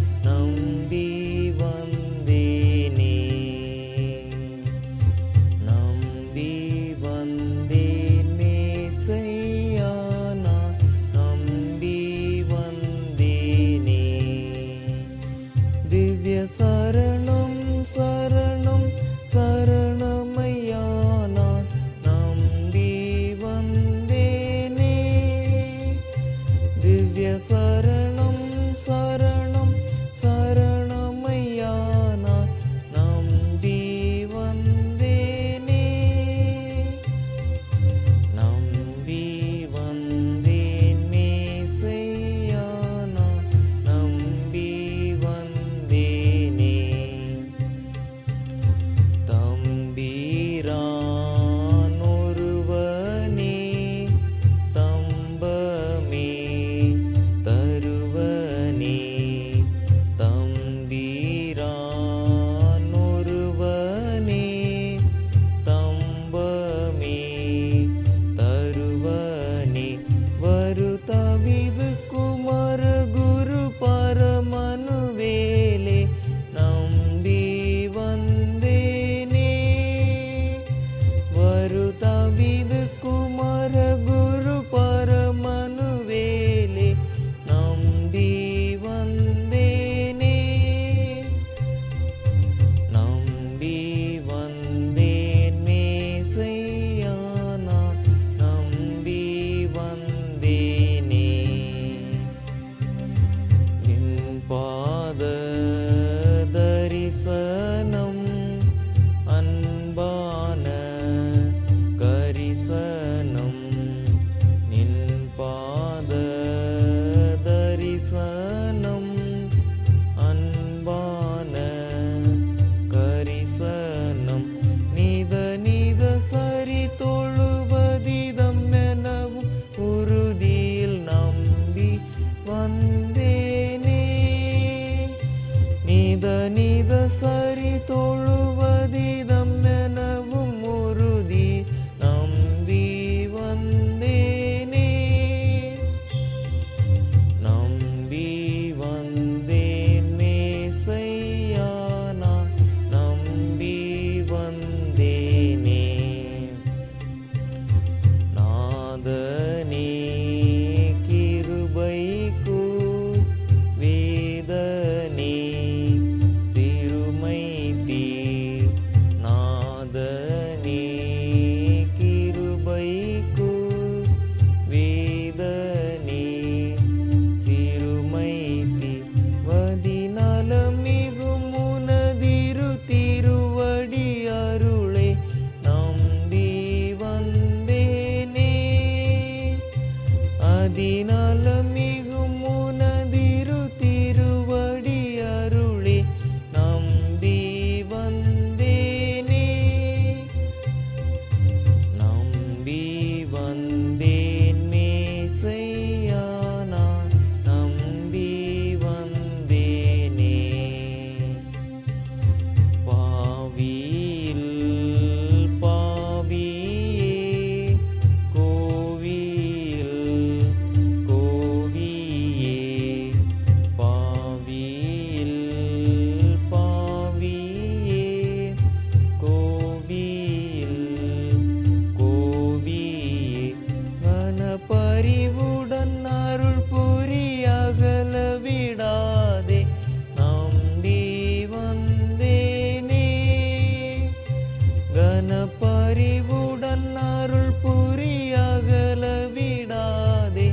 பரிவுடன் அருள் புரியகல விடாதே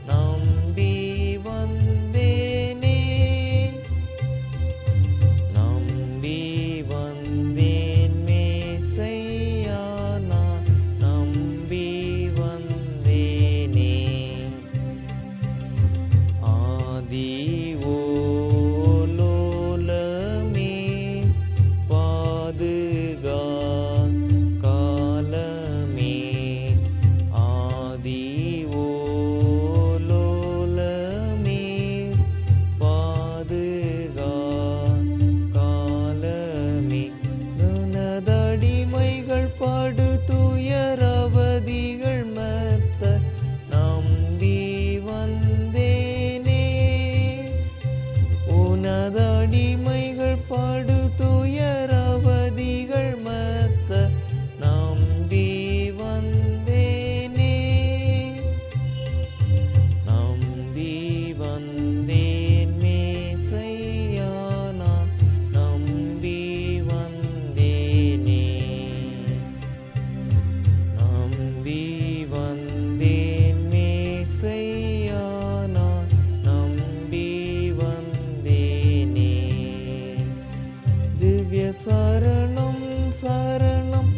நம்பி வந்தேனே நம்பி வந்தேன் மேசையா நான் நம்பி வந்தேனே ஆதி ஓலோலமே பாதுகா காலமே ஆதி ஓலோலமே பாதுகா காலமே நுனதடிமைகள் படு துயரவதிகள் மத்த நம்பி வந்தேனே உனதடிமைகள் படு துயரவதிகள் மத்த நம்பி வந்தேனே நம்பி வந்தேன் மேசையா நான் நம்பி வந்தேனே நம்பி வந்தேன் மேசையா நான் நம்பி வந்தேனே திவ்ய சரணம் சரணம்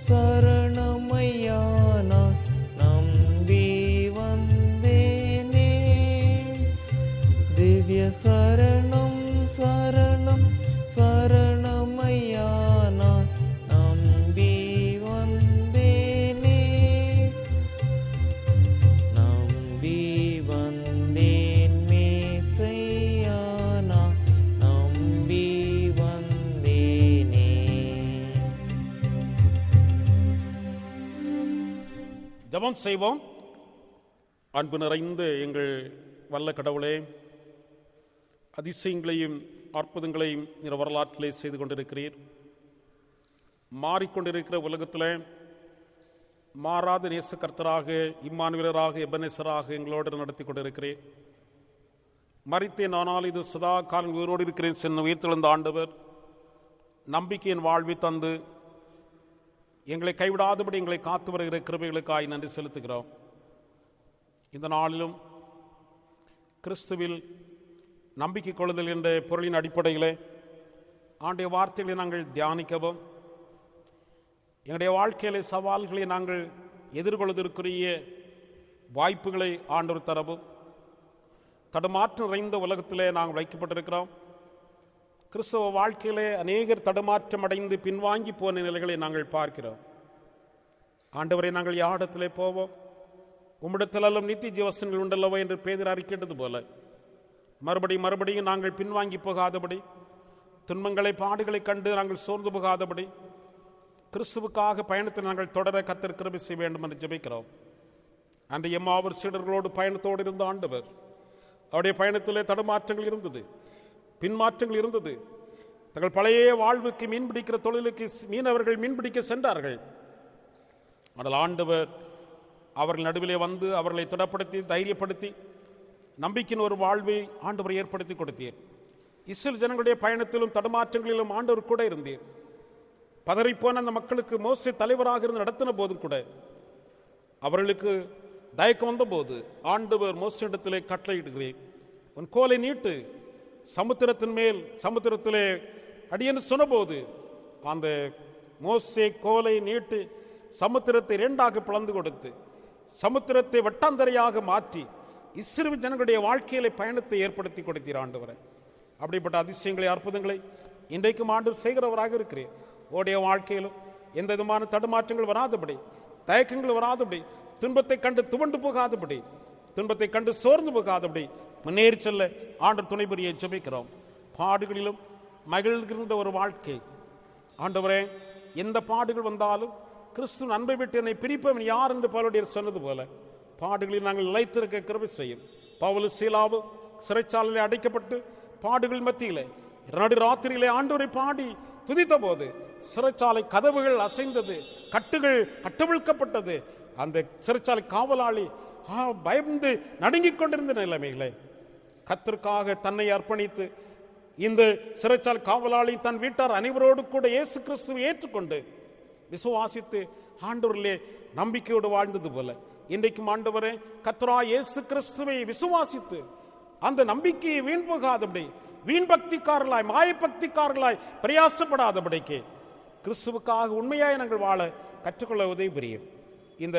சரணமையா நான் நம்பி வந்தேனே திவ்ய சரணம் சரணம் சரணமையா நான் நம்பி வந்தேனே நம்பி வந்தேன் மேசையா நான் நம்பி வந்தேனே. ஜெபம் செய்வோம். அன்பு நிறைந்த எங்கள் வல்ல கடவுளே, அதிசயங்களையும் அற்புதங்களையும் நீர் வரலாற்றிலே செய்து கொண்டிருக்கிறீர். மாறிக்கொண்டிருக்கிற உலகத்தில் மாறாத நேசக்கர்த்தராக, இம்மானுவேலராக, எபனேசராக எங்களோடு நடத்தி கொண்டிருக்கிறேன். மரித்தேன், ஆனால் இது சதா காலம் உயிரோடு இருக்கிறேன் சென்று உயிர்த்தெழுந்த ஆண்டவர் நம்பிக்கையின் வாழ்வை தந்து எங்களை கைவிடாதபடி எங்களை காத்து வருகிற கிருபைகளுக்காய் நன்றி செலுத்துகிறோம். இந்த நாளிலும் கிறிஸ்துவில் நம்பிக்கை கொள்ளுதல் என்ற பொருளின் அடிப்படையில் ஆண்டுடைய வார்த்தைகளை நாங்கள் தியானிக்கவும், எங்களுடைய வாழ்க்கையிலே சவால்களை நாங்கள் எதிர்கொள்வதற்குரிய வாய்ப்புகளை ஆண்டவர் தரவும், தடுமாற்றம் நிறைந்த உலகத்திலே நாங்கள் வைக்கப்பட்டிருக்கிறோம். கிறிஸ்தவ வாழ்க்கையிலே அநேகர் தடுமாற்றம் அடைந்து பின்வாங்கி போன நிலைகளை நாங்கள் பார்க்கிறோம். ஆண்டவரை நாங்கள் யாரிடத்திலே போவோம்? உம்மிடத்திலும் நித்திய ஜீவசன்கள் உண்டல்லவோ என்று பேதர் அறிக்கின்றது போல மறுபடியும் நாங்கள் பின்வாங்கி போகாதபடி, துன்பங்களை பாடுகளை கண்டு நாங்கள் சோர்ந்து போகாதபடி, கிறிஸ்துவுக்காக பயணத்தை நாங்கள் தொடர கர்த்தர் கிருபை செய்ய வேண்டும் என்று ஜெபிக்கிறோம். அன்று எம்மாவூர் சீடர்களோடு பயணத்தோடு இருந்த ஆண்டவர், அவருடைய பயணத்திலே தடுமாற்றங்கள் இருந்தது, பின்மாற்றங்கள் இருந்தது. தங்கள் பழைய வாழ்வுக்கு மீன்பிடிக்கிற தொழிலுக்கு மீனவர்கள் மீன்பிடிக்க சென்றார்கள். ஆனால் ஆண்டவர் அவர்கள் நடுவிலே வந்து அவர்களை திடப்படுத்தி தைரியப்படுத்தி நம்பிக்கையின் ஒரு வாழ்வை ஆண்டவர் ஏற்படுத்தி கொடுத்தீர். இஸ்ரேல் ஜனங்களுடைய பயணத்திலும் தடுமாற்றங்களிலும் ஆண்டவர் கூட இருந்தீர். பதறிப்போன அந்த மக்களுக்கு மோசே தலைவராக இருந்து நடத்தின போதும் கூட அவர்களுக்கு தயக்கம் வந்த போது ஆண்டவர் மோசேயிடத்திலே கட்டளையிடுகிறேன், உன் கோலை நீட்டு, சமுத்திரத்தின் மேல் சமுத்திரத்திலே அடியென்று சொன்னபோது அந்த மோசே கோலை நீட்டு சமுத்திரத்தை இரண்டாக பிளந்து கொடுத்து சமுத்திரத்தை வட்டாந்தரையாக மாற்றி இஸ்ரவேல் ஜனங்களுடைய வாழ்க்கையிலே பயணத்தை ஏற்படுத்தி கொடுத்தீர் ஆண்டவரே. அப்படிப்பட்ட அதிசயங்களை அற்புதங்களை இன்றைக்கும் ஆண்டவர் செய்கிறவராக இருக்கிறேன். உடைய வாழ்க்கையிலும் எந்த விதமான தடுமாற்றங்கள் வராதபடி, தயக்கங்கள் வராதபடி, துன்பத்தை கண்டு துவண்டு போகாதபடி, துன்பத்தை கண்டு சோர்ந்து போகாதபடி முன்னேறி செல்ல ஆண்டவர் துணை புரிய ஜெபிக்கிறோம். பாடுகளிலும் மகிழ்கின்ற ஒரு வாழ்க்கை ஆண்டவரே, எந்த பாடுகள் வந்தாலும் கிறிஸ்துவின் அன்பை விட்டு என்னை பிரிப்பவன் யார் என்று பவுலுடைய சொன்னது போல பாடுகளில் நாங்கள் நிலைத்திருக்க கிருபை செய்யும். பவுல் சீலாவும் சிறைச்சாலையில் அடைக்கப்பட்டு பாடுகள் மத்தியிலே நடு ராத்திரியிலே ஆண்டவரை பாடி துதித்த போது சிறைச்சாலை கதவுகள் அசைந்தது, கட்டுகள் கட்டவிழ்க்கப்பட்டது. அந்த சிறைச்சாலை காவலாளி பயந்து நடுங்கிக் கொண்டிருந்த நிலைமைகளை கர்த்தருக்காக தன்னை அர்ப்பணித்து இந்த சிறைச்சாலை காவலாளி தன் வீட்டார் அனைவரோடு கூட இயேசு கிறிஸ்துவை ஏற்றுக்கொண்டு விசுவாசித்து ஆண்டவரிலே நம்பிக்கையோடு வாழ்ந்தது போல இன்றைக்கும் ஆண்டவரே கர்த்தராகிய இயேசு கிறிஸ்துவை விசுவாசித்து அந்த நம்பிக்கையை வீண் போகாதபடி, வீண் பக்திக்காரர்களாய் மாயபக்திக்காரர்களாய் பிரயாசப்படாதபடிக்கு கிறிஸ்துவுக்காக உண்மையாய் நாங்கள் வாழ கற்றுக்கொள்ள உதவி புரியும். இந்த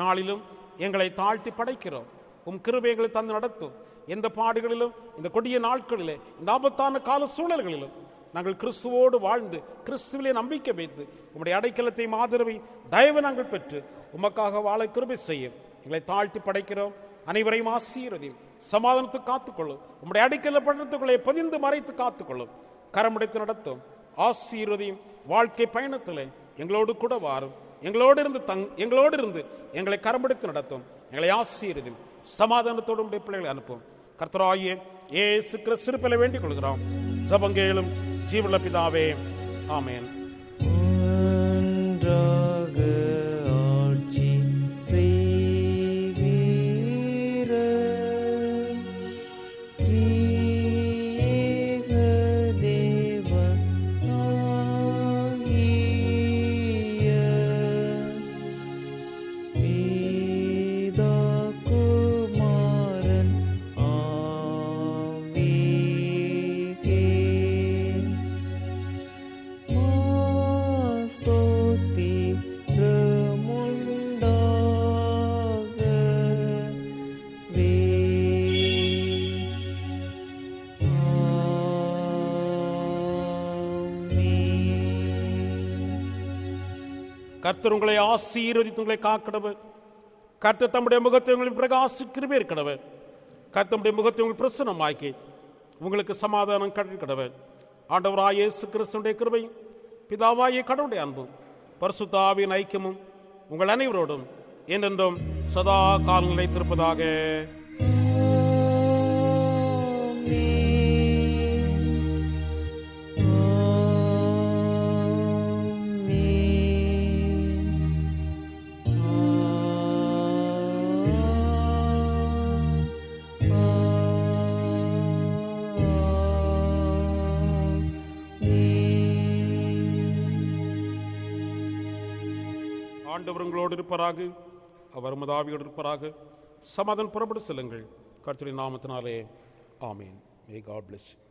நாளிலும் எங்களை தாழ்த்தி படைக்கிறோம். உம் கிருபைகளை தந்து நடத்தும். எந்த பாடுகளிலும், இந்த கொடிய நாட்களிலே, இந்த ஆபத்தான கால சூழல்களிலும் நாங்கள் கிறிஸ்துவோடு வாழ்ந்து கிறிஸ்துவிலே நம்பிக்கை வைத்து உம்முடைய அடைக்கலத்தை ஆதரவை தயவு நாங்கள் பெற்று உமக்காக வாழ கிருபை செய்யும். எங்களை தாழ்த்தி படைக்கிறோம். அனைவரையும் ஆசீர்வதியும். சமாதானத்தை காத்துக்கொள்ளும். உம்முடைய அடைக்கல பட்டணத்துக்குள்ளே பதிந்து மறைத்து காத்துக்கொள்ளும். கரமுடைத்து நடத்தும். ஆசீர்வதியும். வாழ்க்கை பயணத்தில் எங்களோடு கூட வாரும். எங்களோடு இருந்து எங்களை கரமுடைத்து நடத்தும். எங்களை ஆசீர்வதியும். சமாதானத்தோடு உடைய பிள்ளைகளை அனுப்பும். கர்த்தராகிய இயேசு கிறிஸ்துவிலே வேண்டிக் கொள்கிறோம். ஜெபங்கேளும் ஜீவனுள்ள பிதாவே, ஆமென். ஆட்சி செய்கிற திரியேக தேவனாகிய பிதா குமாரன் ஆவிக்கே ஸ்தோத்திரமுண்டாக கர்த்தர் உங்களை ஆசீர்வதித்து உங்களை காக்கடவர். கர்த்தர் தம்முடைய முகத்தை உங்களின் பிரகாசிக்கிறவே இருக்கடவர். கர்த்தர் தம்முடைய முகத்தை உங்கள் பிரசன்னமாக்கி உங்களுக்கு சமாதானம் கடவர். ஆண்டவராகிய இயேசு கிறிஸ்துவினுடைய கிருபையும் பிதாவாகிய கடவுளுடைய அன்பும் பரிசுத்த ஆவியின் ஐக்கியமும் உங்கள் அனைவரோடும் என்றென்றும் சதா காலம் நிலைத்திருப்பதாக. ஆண்டவர் உங்களோடு இருப்பராக. அவர் உமது ஆவியோடு இருப்பராக. சமாதானம் புறப்பட்டு செல்லுங்கள். கர்த்தருடைய நாமத்தினாலே ஆமென். May God bless you.